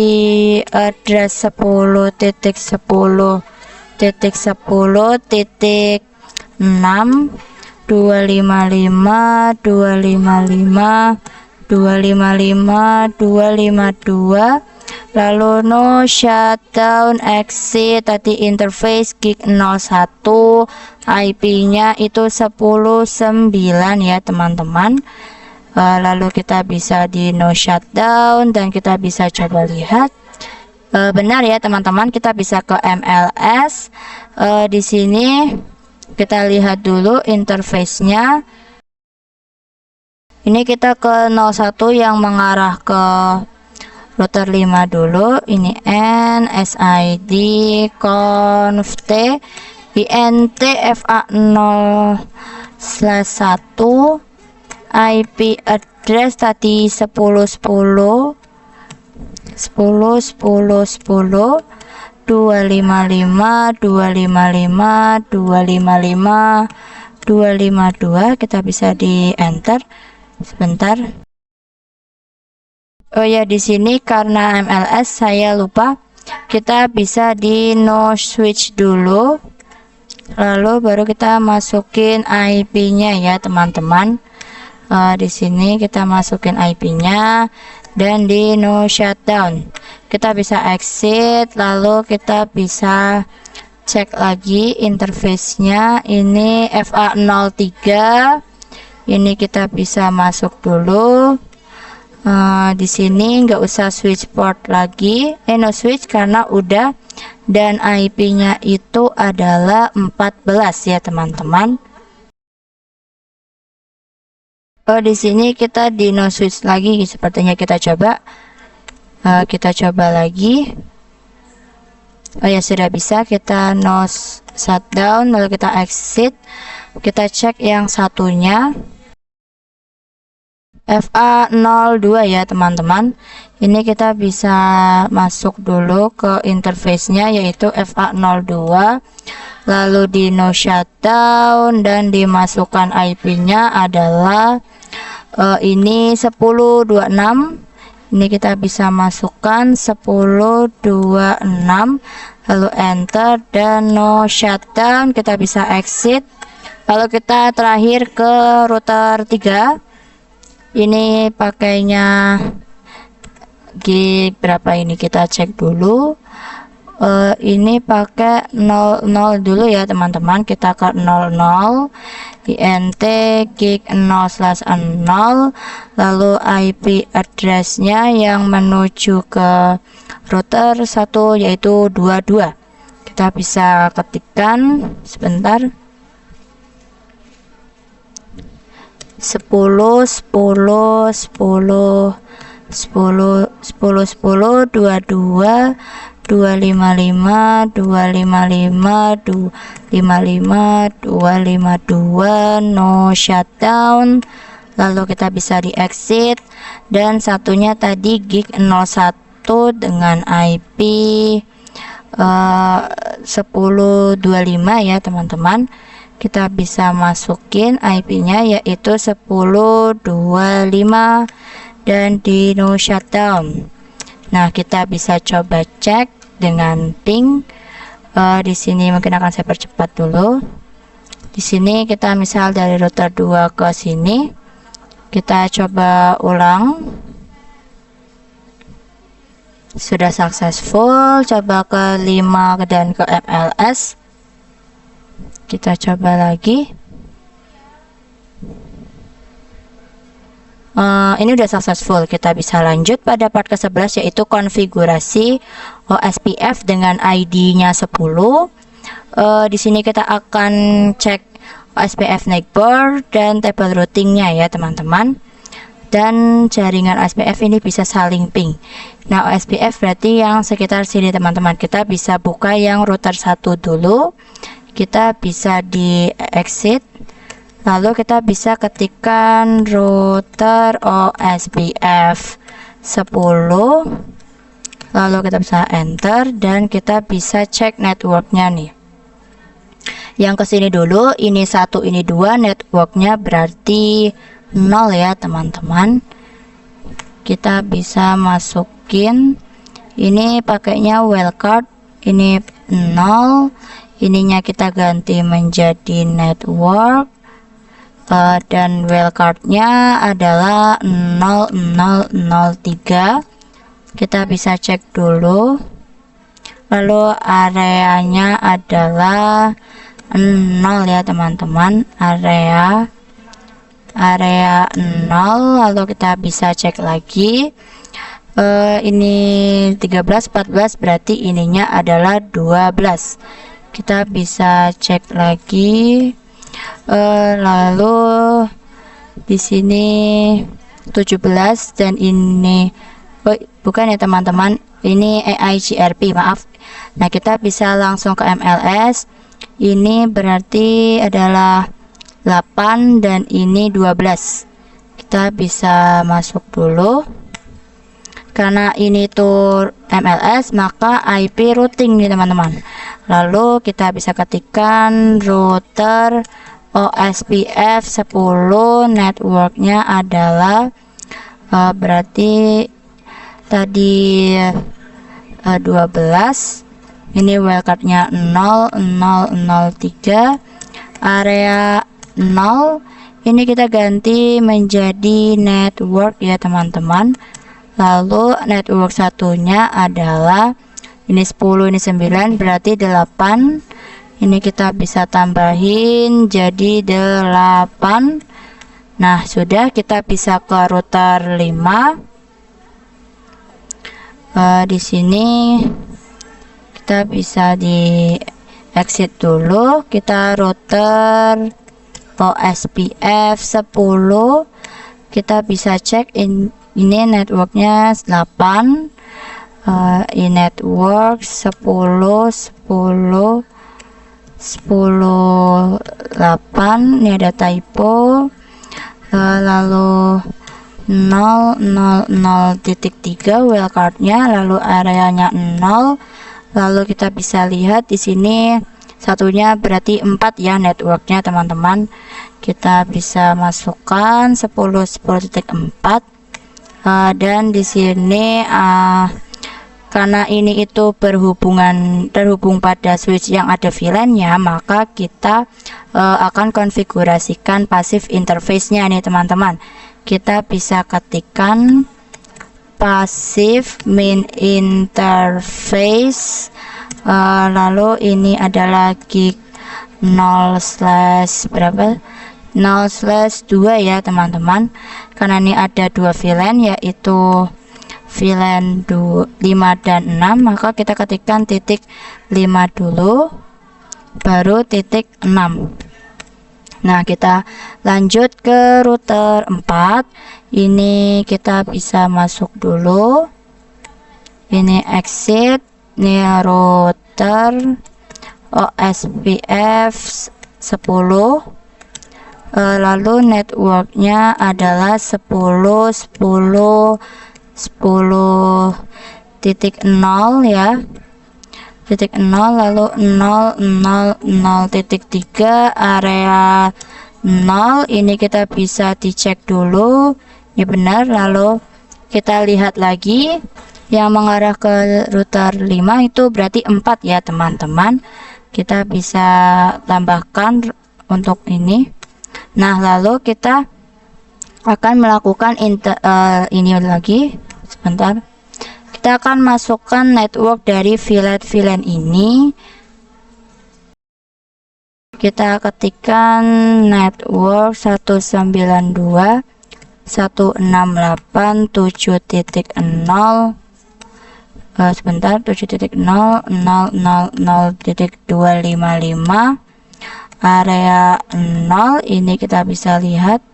address 10.10.10.6 255.255.255.252, lalu no shutdown exit tadi interface gig 01, IP-nya itu 10.9 ya teman-teman. Lalu kita bisa di no shutdown dan kita bisa coba lihat. Benar ya teman-teman, kita bisa ke MLS. Di sini kita lihat dulu interface-nya. Ini kita ke 01 yang mengarah ke router 5 dulu. Ini N SID conft INT FA0/1 IP address tadi 10.10 255, kita bisa di enter sebentar. Oh ya, di sini karena MLS saya lupa, kita bisa di no switch dulu, lalu baru kita masukin IP-nya ya teman-teman. Di sini kita masukin IP-nya dan di no shutdown kita bisa exit, lalu kita bisa cek lagi interface-nya. Ini FA03, ini kita bisa masuk dulu. Di sini nggak usah switch port lagi, no switch karena udah, dan IP-nya itu adalah 14 ya teman-teman. Di sini kita di no switch lagi, sepertinya kita coba lagi. Oh ya, sudah bisa. Kita no shutdown, lalu kita exit, kita cek yang satunya FA02 ya teman-teman. Ini kita bisa masuk dulu ke interface-nya, yaitu FA02, lalu di no shutdown dan dimasukkan IP-nya adalah ini 10.26. Ini kita bisa masukkan 10.26, lalu enter dan no shutdown, kita bisa exit. Lalu kita terakhir ke router 3. Ini pakainya gig berapa, ini kita cek dulu. Ini pakai 00 dulu ya teman-teman. Kita ke 00 INT gig 0/0, lalu IP addressnya yang menuju ke router 1 yaitu 22. Kita bisa ketikkan sebentar, 10 22 255 252, no shutdown, lalu kita bisa di exit. Dan satunya tadi gig 01 dengan IP 1025 ya teman-teman. Kita bisa masukin IP-nya yaitu 1025 dan di no shutdown. Nah, kita bisa coba cek dengan ping. Di sini mungkin akan saya percepat dulu. Di sini kita misal dari router 2 ke sini, kita coba ulang. Sudah successful. Coba ke 5 dan ke MLS. Kita coba lagi. Ini udah successful. Kita bisa lanjut pada part ke-11, yaitu konfigurasi OSPF dengan ID-nya 10. Di sini kita akan cek OSPF neighbor dan table routingnya ya teman-teman. Dan jaringan OSPF ini bisa saling ping. Nah, OSPF berarti yang sekitar sini teman-teman. Kita bisa buka yang router 1 dulu. Kita bisa di exit, lalu kita bisa ketikkan router OSPF 10, lalu kita bisa enter dan kita bisa cek networknya nih. yang kesini dulu, ini 1 ini 2, networknya berarti 0 ya teman-teman. Kita bisa masukin ini pakainya wildcard, ini 0, ininya kita ganti menjadi network, dan wildcardnya adalah 0003. Kita bisa cek dulu. Lalu areanya adalah 0 ya teman-teman, area 0. Lalu kita bisa cek lagi, ini 13 14 berarti ininya adalah 12. Kita bisa cek lagi, lalu di sini 17 dan ini bukan ya teman-teman, ini AIGRP, maaf. Nah, kita bisa langsung ke MLS. Ini berarti adalah 8 dan ini 12. Kita bisa masuk dulu. Karena ini tuh MLS, maka IP routing nih teman-teman. Lalu kita bisa ketikkan router OSPF 10, networknya adalah berarti tadi 12. Ini wildcardnya 0003, area 0. Ini kita ganti menjadi network ya teman-teman. Lalu network satunya adalah ini 10 ini 9 berarti 8. Ini kita bisa tambahin jadi 8. Nah, sudah, kita bisa ke router 5. Di sini kita bisa di exit dulu. Kita router OSPF 10. Kita bisa cek ini networknya 8. Ini network 10 8. Ini ada typo. Lalu 000.3 wildcardnya, lalu areanya 0. Lalu kita bisa lihat di sini satunya berarti 4 ya networknya teman-teman. Kita bisa masukkan 10.10.4, dan di sini karena ini itu terhubung pada switch yang ada VLAN-nya, maka kita akan konfigurasikan passive interface-nya nih teman-teman. Kita bisa ketikkan passive main interface, lalu ini adalah gig 0/berapa 0/2 ya teman-teman. Karena ini ada 2 VLAN, yaitu VLAN 5 dan 6, maka kita ketikkan titik 5 dulu baru titik 6. Nah, kita lanjut ke router 4. Ini kita bisa masuk dulu. Ini exit. Ini router OSPF 10. Lalu networknya adalah 10.10.10.0 ya. Titik 0, lalu 000.3 area 0. Ini kita bisa dicek dulu ini benar. Lalu kita lihat lagi yang mengarah ke router 5 itu berarti 4 ya teman-teman. Kita bisa tambahkan untuk ini. Nah, lalu kita akan melakukan ini lagi sebentar. Kita akan masukkan network dari VLAN ini. Kita ketikkan network 192.168.7.0, sebentar, 7.0.0.0.255, area 0. Ini kita bisa lihat.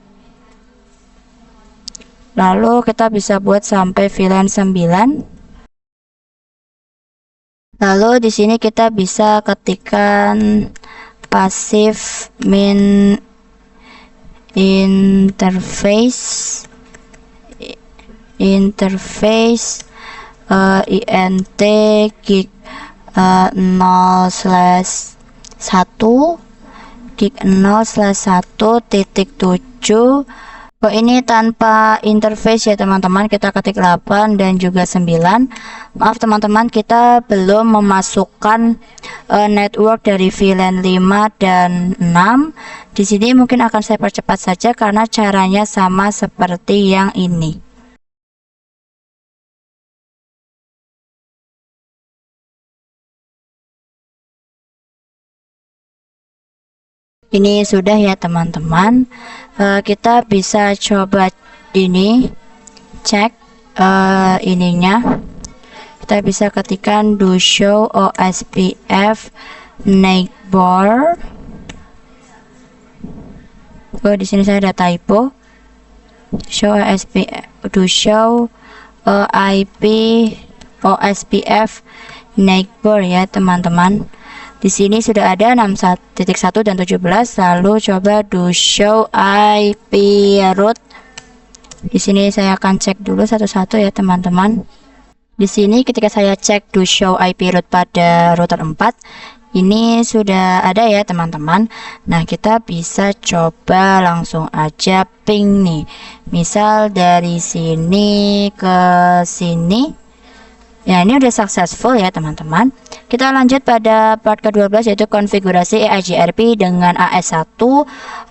Lalu kita bisa buat sampai VLAN 9. Lalu di sini kita bisa ketikkan passive main interface int gig 0/1. gig0/1.7. Oh, ini tanpa interface ya teman-teman, kita ketik 8 dan juga 9. Maaf teman-teman, kita belum memasukkan network dari VLAN 5 dan 6. Di sini mungkin akan saya percepat saja karena caranya sama seperti yang ini. Ini sudah ya teman-teman. Kita bisa coba ini cek ininya. Kita bisa ketikkan do show OSPF neighbor. Oh, di sini saya ada typo. Show OSPF, do show IP OSPF neighbor ya teman-teman. Di sini sudah ada 61.1 dan 17. Lalu coba do show IP root. Di sini saya akan cek dulu satu-satu ya teman-teman. Di sini ketika saya cek do show IP root pada router 4, ini sudah ada ya teman-teman. Nah, kita bisa coba langsung aja ping nih. Misal dari sini ke sini. Ya, ini udah successful ya teman-teman. Kita lanjut pada part ke-12 yaitu konfigurasi EIGRP dengan AS1.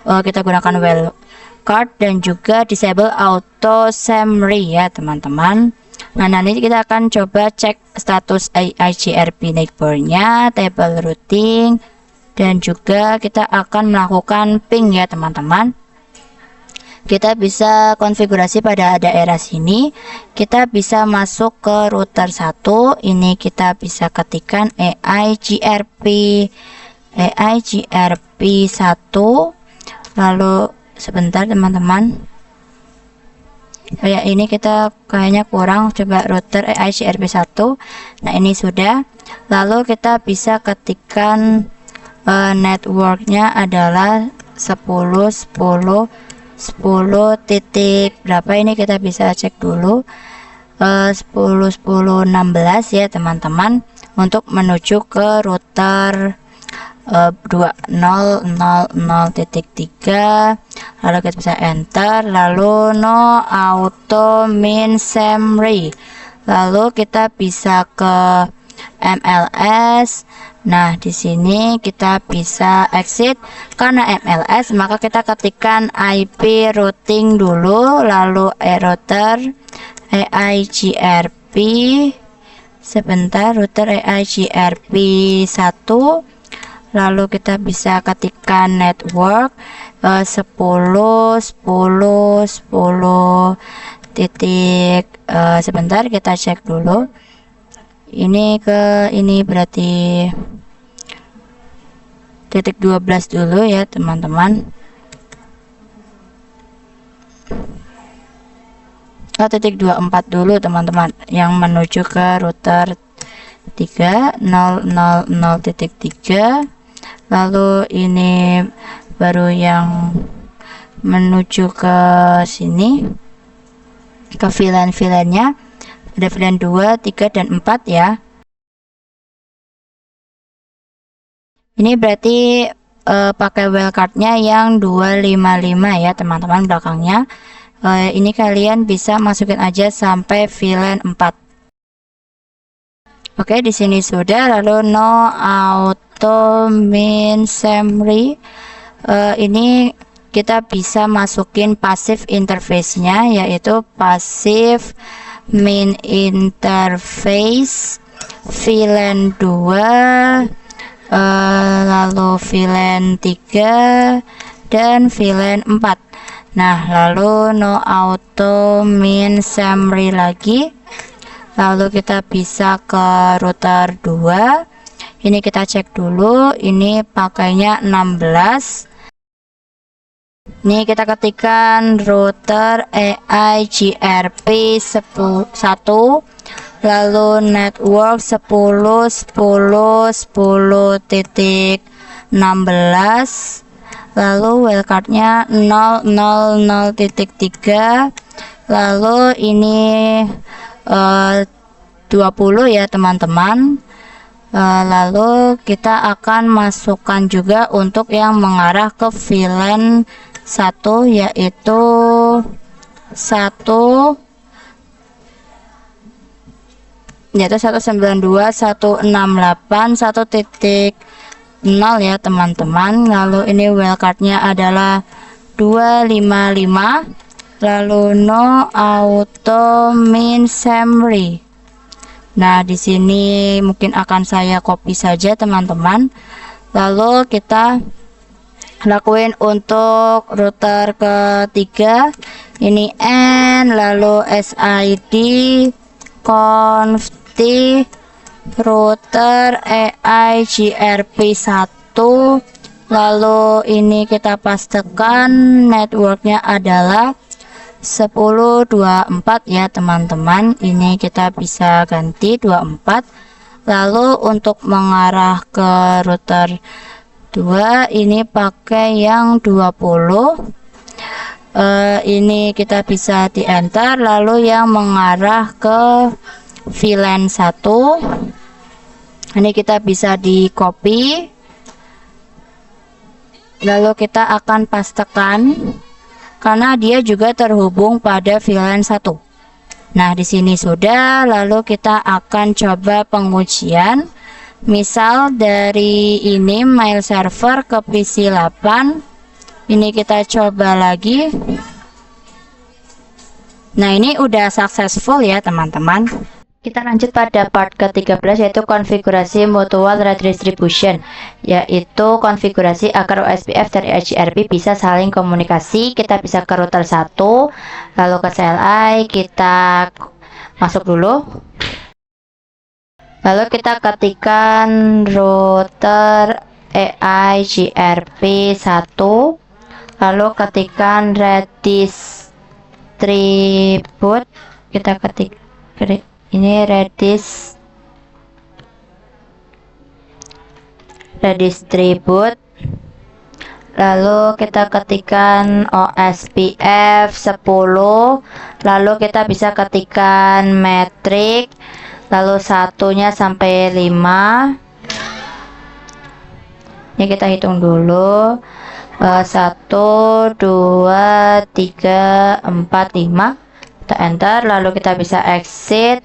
Kita gunakan wildcard dan juga disable auto summary ya teman-teman. Nah, nanti kita akan coba cek status EIGRP neighbornya, table routing, dan juga kita akan melakukan ping ya teman-teman. Kita bisa konfigurasi pada daerah sini. Kita bisa masuk ke router 1. Ini kita bisa ketikkan EIGRP 1. Lalu sebentar teman-teman. Kayak ini kita kayaknya kurang, coba router EIGRP 1. Nah, ini sudah. Lalu kita bisa ketikkan networknya adalah 10 titik berapa ini, kita bisa cek dulu. 10 16 ya teman-teman, untuk menuju ke router 2000.3. lalu kita bisa enter, lalu no auto min summary, lalu kita bisa ke MLS. Nah, di sini kita bisa exit. Karena MLS, maka kita ketikkan IP routing dulu, lalu router EIGRP. Sebentar, router EIGRP 1. Lalu kita bisa ketikkan network 10 titik. Sebentar, kita cek dulu. Ini ke ini berarti titik 12 dulu ya teman-teman. Titik 24 dulu teman-teman, yang menuju ke router 3.0.0.3. lalu ini baru yang menuju ke sini, ke VLAN-nya. Ada VLAN 2, 3, dan 4 ya. Ini berarti pakai wildcardnya yang 255 ya teman-teman belakangnya. Ini kalian bisa masukin aja sampai VLAN 4. Oke, di sini sudah. Lalu no auto min summary. Ini kita bisa masukin passive interface-nya, yaitu passive min interface VLAN 2, lalu VLAN 3 dan VLAN 4. Nah, lalu no auto min summary lagi. Lalu kita bisa ke router 2. Ini kita cek dulu, ini pakainya 16. Ini kita ketikkan router EIGRP 1, lalu network 10.10.10.16, lalu wildcardnya 000.3, lalu ini 20 ya teman-teman. Lalu kita akan masukkan juga untuk yang mengarah ke VLAN 1, yaitu 192.168.1.0 ya teman-teman. Lalu ini wildcardnya adalah 255, lalu no auto min summary. Nah, di sini mungkin akan saya copy saja teman-teman. Lalu kita lakuin untuk router ketiga, ini N, lalu SID conft router EIGRP1, lalu ini kita pastikan networknya adalah 1024 ya teman-teman. Ini kita bisa ganti 24. Lalu untuk mengarah ke router 2 ini pakai yang 20. Ini kita bisa di enter. Lalu yang mengarah ke VLAN 1 ini kita bisa di copy, lalu kita akan pastekan karena dia juga terhubung pada VLAN 1. Nah, di sini sudah. Lalu kita akan coba pengujian. Misal dari ini mail server ke PC 8. Ini kita coba lagi. Nah, ini udah successful ya teman-teman. Kita lanjut pada part ke-13, yaitu konfigurasi mutual redistribution, yaitu konfigurasi agar OSPF dari IGRP bisa saling komunikasi. Kita bisa ke router 1, lalu ke CLI, kita masuk dulu. Lalu kita ketikkan router EIGRP1, lalu ketikkan redistribute, kita ketik ini redistribute, lalu kita ketikkan OSPF 10, lalu kita bisa ketikkan metrik, lalu satunya sampai 5. Ini kita hitung dulu. 1 2 3 4 5. Kita enter, lalu kita bisa exit,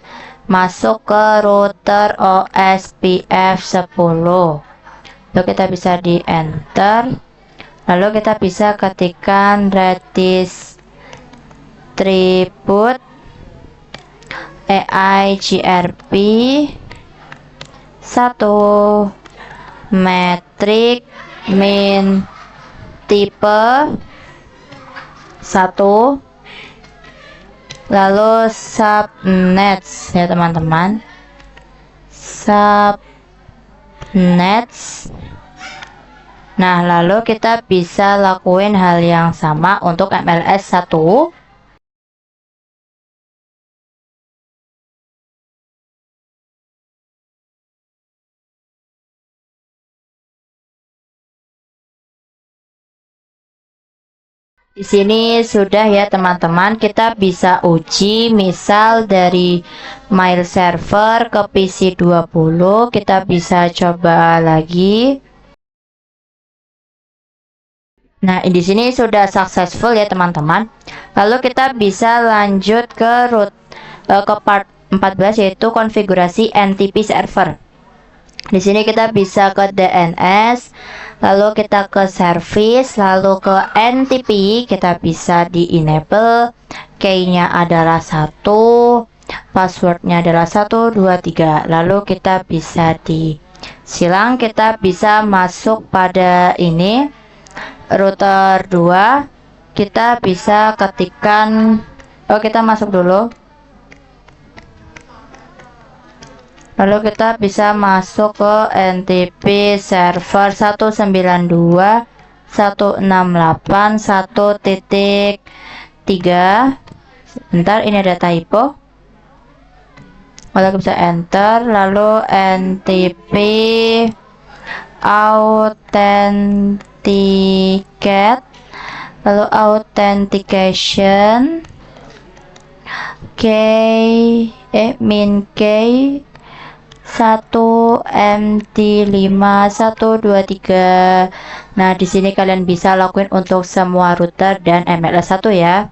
masuk ke router OSPF 10. Lalu kita bisa di enter, lalu kita bisa ketikkan redistribute EIGRP 1 metrik min tipe 1, lalu subnets ya teman-teman, subnets. Nah, lalu kita bisa lakuin hal yang sama untuk MLS 1. Di sini sudah ya teman-teman, kita bisa uji misal dari mail server ke PC 20, kita bisa coba lagi. Nah, di sini sudah successful ya teman-teman. Lalu kita bisa lanjut ke ke part 14, yaitu konfigurasi NTP server. Di sini kita bisa ke DNS, lalu kita ke service, lalu ke NTP, kita bisa di enable, key-nya adalah 1, passwordnya adalah 123, lalu kita bisa di silang, kita bisa masuk pada ini router 2, kita bisa ketikkan, kita masuk dulu. Lalu kita bisa masuk ke NTP server 192.168.1.3. Bentar, ini ada typo. Lalu bisa enter, lalu NTP authenticate, lalu authentication min key, 1MT5123. Nah, di sini kalian bisa login untuk semua router dan MLS1 ya.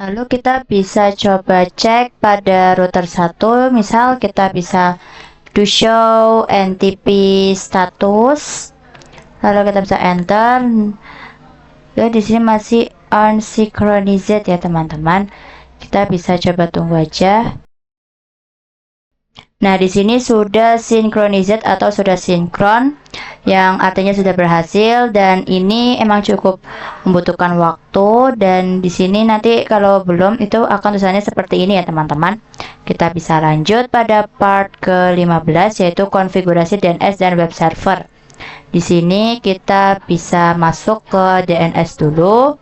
Lalu kita bisa coba cek pada router 1, misal kita bisa do show NTP status. Lalu kita bisa enter. Ya, di sini masih unsynchronized ya teman-teman. Kita bisa coba tunggu aja. Nah, di sini sudah synchronized atau sudah sinkron, yang artinya sudah berhasil, dan ini emang cukup membutuhkan waktu. Dan di sini nanti kalau belum itu akan tulisannya seperti ini ya teman-teman. Kita bisa lanjut pada part ke-15 yaitu konfigurasi DNS dan web server. Di sini kita bisa masuk ke DNS dulu.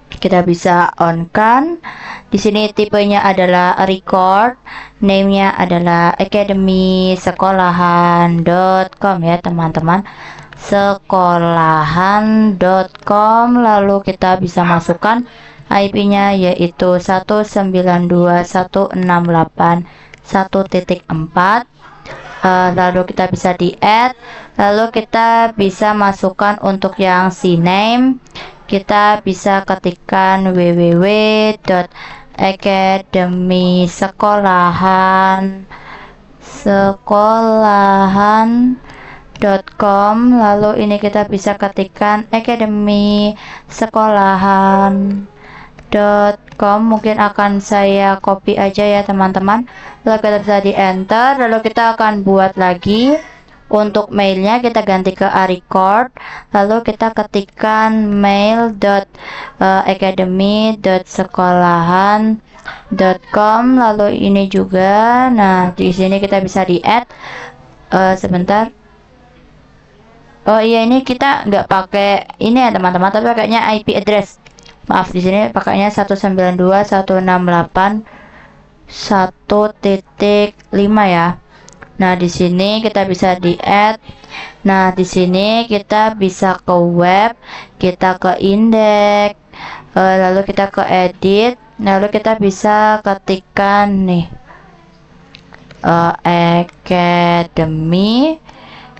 Kita bisa on kan. Di sini tipenya adalah record, name-nya adalah academy-sekolahan.com ya teman-teman. Sekolahan.com. Lalu kita bisa masukkan IP-nya yaitu 192.168.1.4. Lalu kita bisa di add. Lalu kita bisa masukkan untuk yang CNAME. Kita bisa ketikkan www.academy-sekolahan.com. Lalu ini kita bisa ketikkan academy-sekolahan.com. Mungkin akan saya copy aja ya teman-teman. Lalu kita bisa di enter. Lalu kita akan buat lagi. Untuk mailnya kita ganti ke arecord. Lalu kita ketikkan mail.academy.sekolahan.com. Lalu ini juga. Nah, di sini kita bisa di add. Sebentar. Oh iya, ini kita nggak pakai ini ya teman-teman, tapi pakainya IP address. Maaf, di sini pakainya 192.168.1.5 ya. Nah, di sini kita bisa di add. Nah, di sini kita bisa ke web, kita ke index, lalu kita ke edit, lalu kita bisa ketikkan nih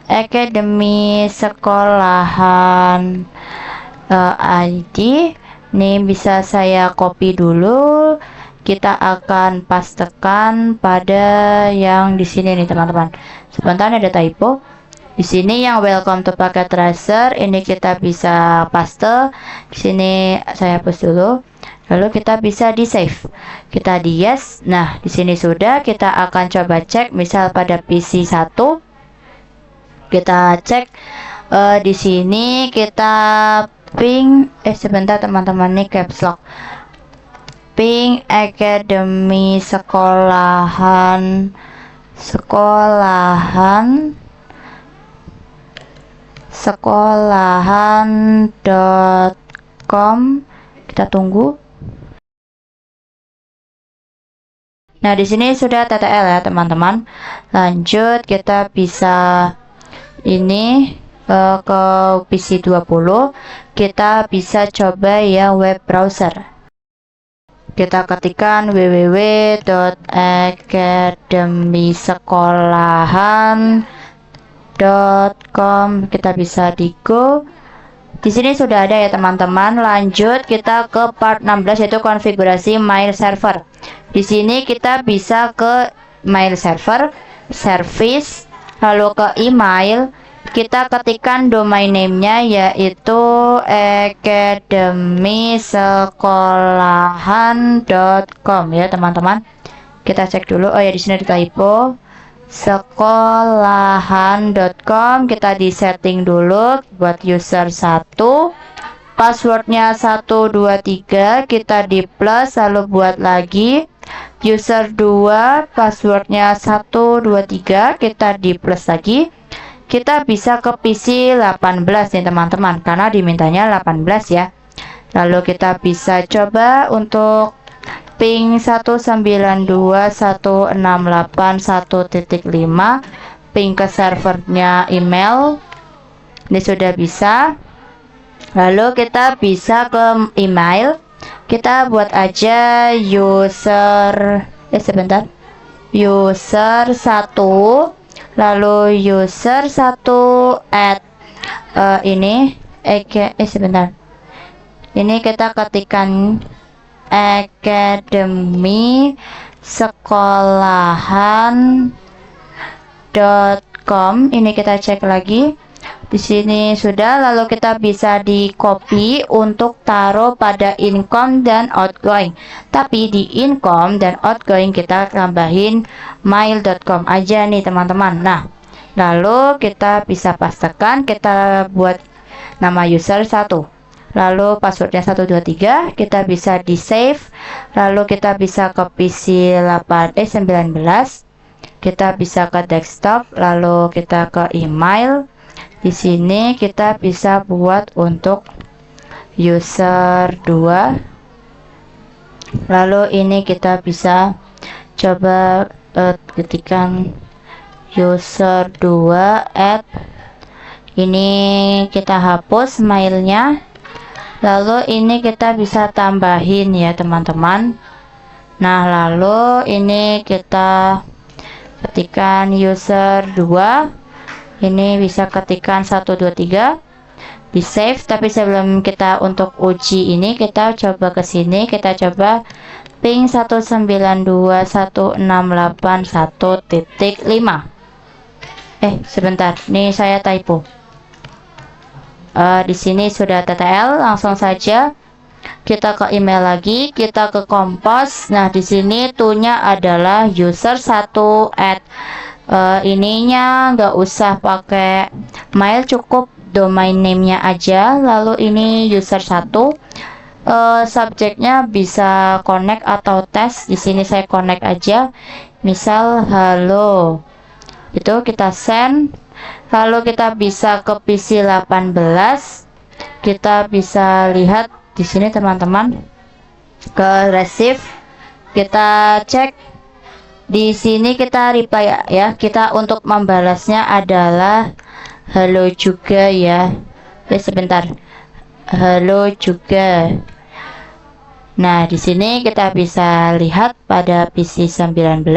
academy sekolahan ID. Nih bisa saya copy dulu. Kita akan pastekan pada yang di sini nih teman-teman. Sebentar, ada typo. Di sini yang welcome to packet tracer ini kita bisa paste. Di sini saya hapus dulu. Lalu kita bisa di save. Kita di yes. Nah, di sini sudah. Kita akan coba cek misal pada PC 1. Kita cek di sini kita ping sebentar teman-teman, nih caps lock. Ping academy sekolahan.com. Kita tunggu. Nah, di sini sudah TTL ya teman-teman. Lanjut kita bisa ini ke PC 20. Kita bisa coba ya web browser. Kita ketikkan www.academy-sekolahan.com. Kita bisa di go. Di sini sudah ada ya teman-teman. Lanjut kita ke part 16 yaitu konfigurasi mail server. Di sini kita bisa ke mail server, service, lalu ke email. Kita ketikkan domain name-nya yaitu academy-sekolahan.com ya teman-teman. Kita cek dulu. Oh ya, di sini ada typo. sekolahan.com. Kita di setting dulu buat user 1, passwordnya 123, kita di plus, lalu buat lagi user 2, passwordnya 123, kita di plus lagi. Kita bisa ke PC 18 nih teman-teman, karena dimintanya 18 ya. Lalu kita bisa coba untuk ping 192.168.1.5, ping ke servernya email. Ini sudah bisa. Lalu kita bisa ke email. Kita buat aja user user 1, lalu user 1 at ini kita ketikkan academy sekolahan.com. Ini kita cek lagi. Di sini sudah, lalu kita bisa di copy untuk taruh pada income dan outgoing. Tapi di income dan outgoing kita tambahin mail.com aja nih teman-teman. Nah, lalu kita bisa pastekan, kita buat nama user 1. Lalu passwordnya 123, kita bisa di save. Lalu kita bisa ke PC 19. Kita bisa ke desktop, lalu kita ke email. Di sini kita bisa buat untuk user 2. Lalu ini kita bisa coba ketikkan user 2 at ini, kita hapus mailnya. Lalu ini kita bisa tambahin ya teman-teman. Nah, lalu ini kita ketikkan user 2. Ini bisa ketikkan 123, di save. Tapi sebelum kita untuk uji ini, kita coba ke sini, kita coba ping 192.168.1.5. Sebentar, ini saya typo. Di sini sudah TTL. Langsung saja kita ke email lagi, kita ke compose. Nah, di sini to-nya adalah user 1 at ininya nggak usah pakai mail, cukup domain name-nya aja. Lalu ini user 1, subjeknya bisa connect atau tes. Di sini saya connect aja, misal halo. Itu kita send. Lalu kita bisa ke PC 18. Kita bisa lihat di sini teman-teman, ke receive, kita cek. Di sini kita reply ya. Kita untuk membalasnya adalah halo juga ya. Sebentar. Halo juga. Nah, di sini kita bisa lihat pada PC 19.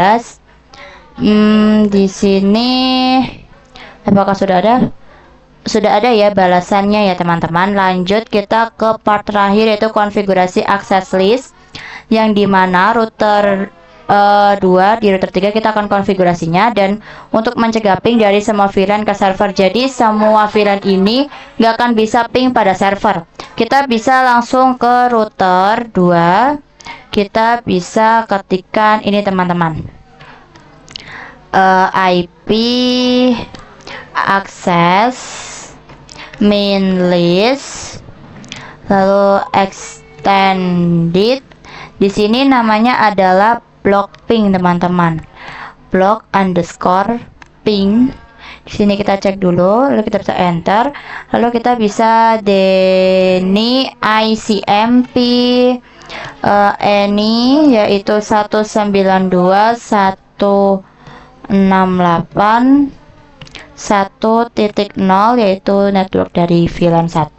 Di sini apakah sudah ada? Sudah ada ya balasannya ya teman-teman. Lanjut kita ke part terakhir, yaitu konfigurasi access list, yang dimana router 2 di router 3 kita akan konfigurasinya. Dan untuk mencegah ping dari semua VLAN ke server, jadi semua VLAN ini nggak akan bisa ping pada server. Kita bisa langsung ke router 2. Kita bisa ketikkan ini teman-teman, IP access main list, lalu extended. Di sini namanya adalah block ping teman-teman, block underscore ping. Di sini kita cek dulu, lalu kita bisa enter. Lalu kita bisa Deni ICMP any, yaitu 192.168.1.0, yaitu network dari VLAN 1,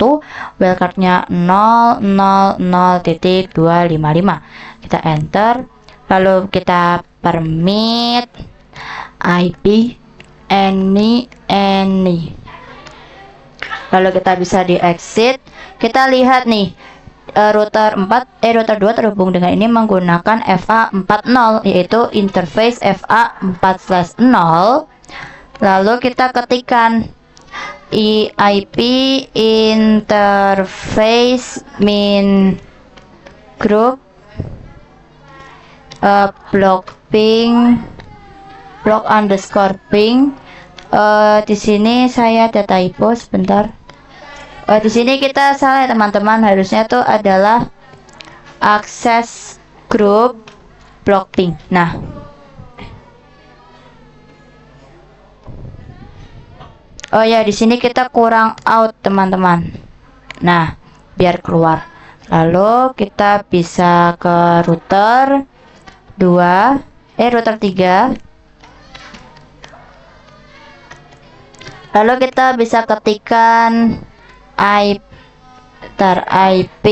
wildcardnya 000.255. Kita enter. Lalu kita permit IP any. Lalu kita bisa di exit. Kita lihat nih, router 2 terhubung dengan ini menggunakan FA40, yaitu interface FA4/0. Lalu kita ketikkan IP interface min group block ping block underscore ping. Di sini saya ada typo sebentar. Di sini kita salah ya teman-teman, harusnya tuh adalah akses grup block ping. Nah, oh ya, di sini kita kurang out teman-teman. Nah, biar keluar. Lalu kita bisa ke router 3. Lalu kita bisa ketikkan IP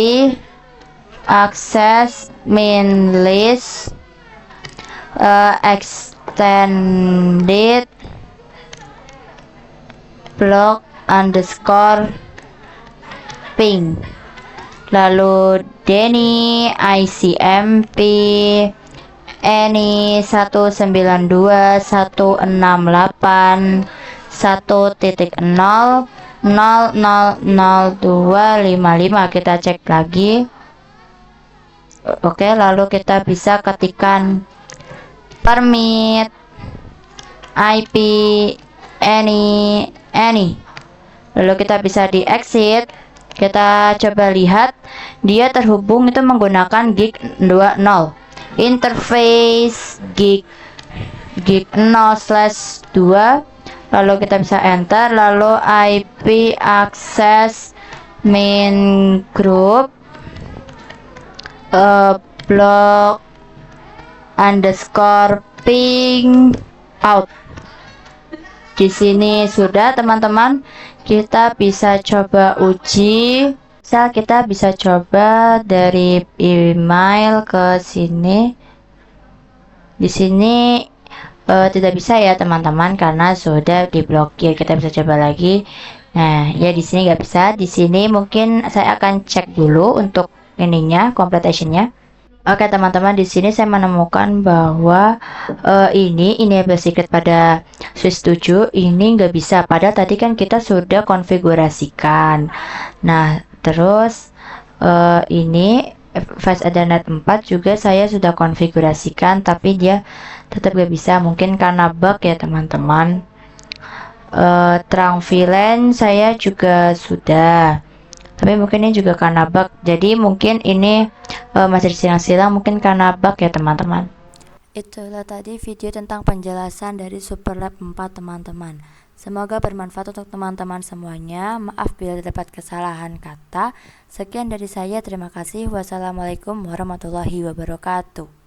access main list extended block underscore ping. Lalu Denny ICMP Eni 192.168.1.0.000.255. Kita cek lagi. Oke, lalu kita bisa ketikkan permit IP any. Lalu kita bisa di exit. Kita coba lihat dia terhubung itu menggunakan gig 20 interface gig 0/2. Lalu kita bisa enter. Lalu IP access main group block underscore ping out. Di sini sudah teman-teman, kita bisa coba uji. Misal kita bisa coba dari email ke sini. Di sini tidak bisa ya teman-teman karena sudah diblokir. Kita bisa coba lagi. Nah, ya di sini nggak bisa. Di sini mungkin saya akan cek dulu untuk ininya, completionnya. Oke teman-teman, di sini saya menemukan bahwa ini enable secret pada switch 7 ini nggak bisa. Padahal tadi kan kita sudah konfigurasikan. Nah, terus ini Fast Ethernet 4 juga saya sudah konfigurasikan, tapi dia tetap nggak bisa. Mungkin karena bug ya teman-teman. Terang VLAN saya juga sudah, tapi mungkin ini juga karena bug. Jadi mungkin ini masih silang-silang, mungkin karena bug ya teman-teman. Itulah tadi video tentang penjelasan dari Superlab 4 teman-teman. Semoga bermanfaat untuk teman-teman semuanya. Maaf bila terdapat kesalahan kata. Sekian dari saya, terima kasih. Wassalamualaikum warahmatullahi wabarakatuh.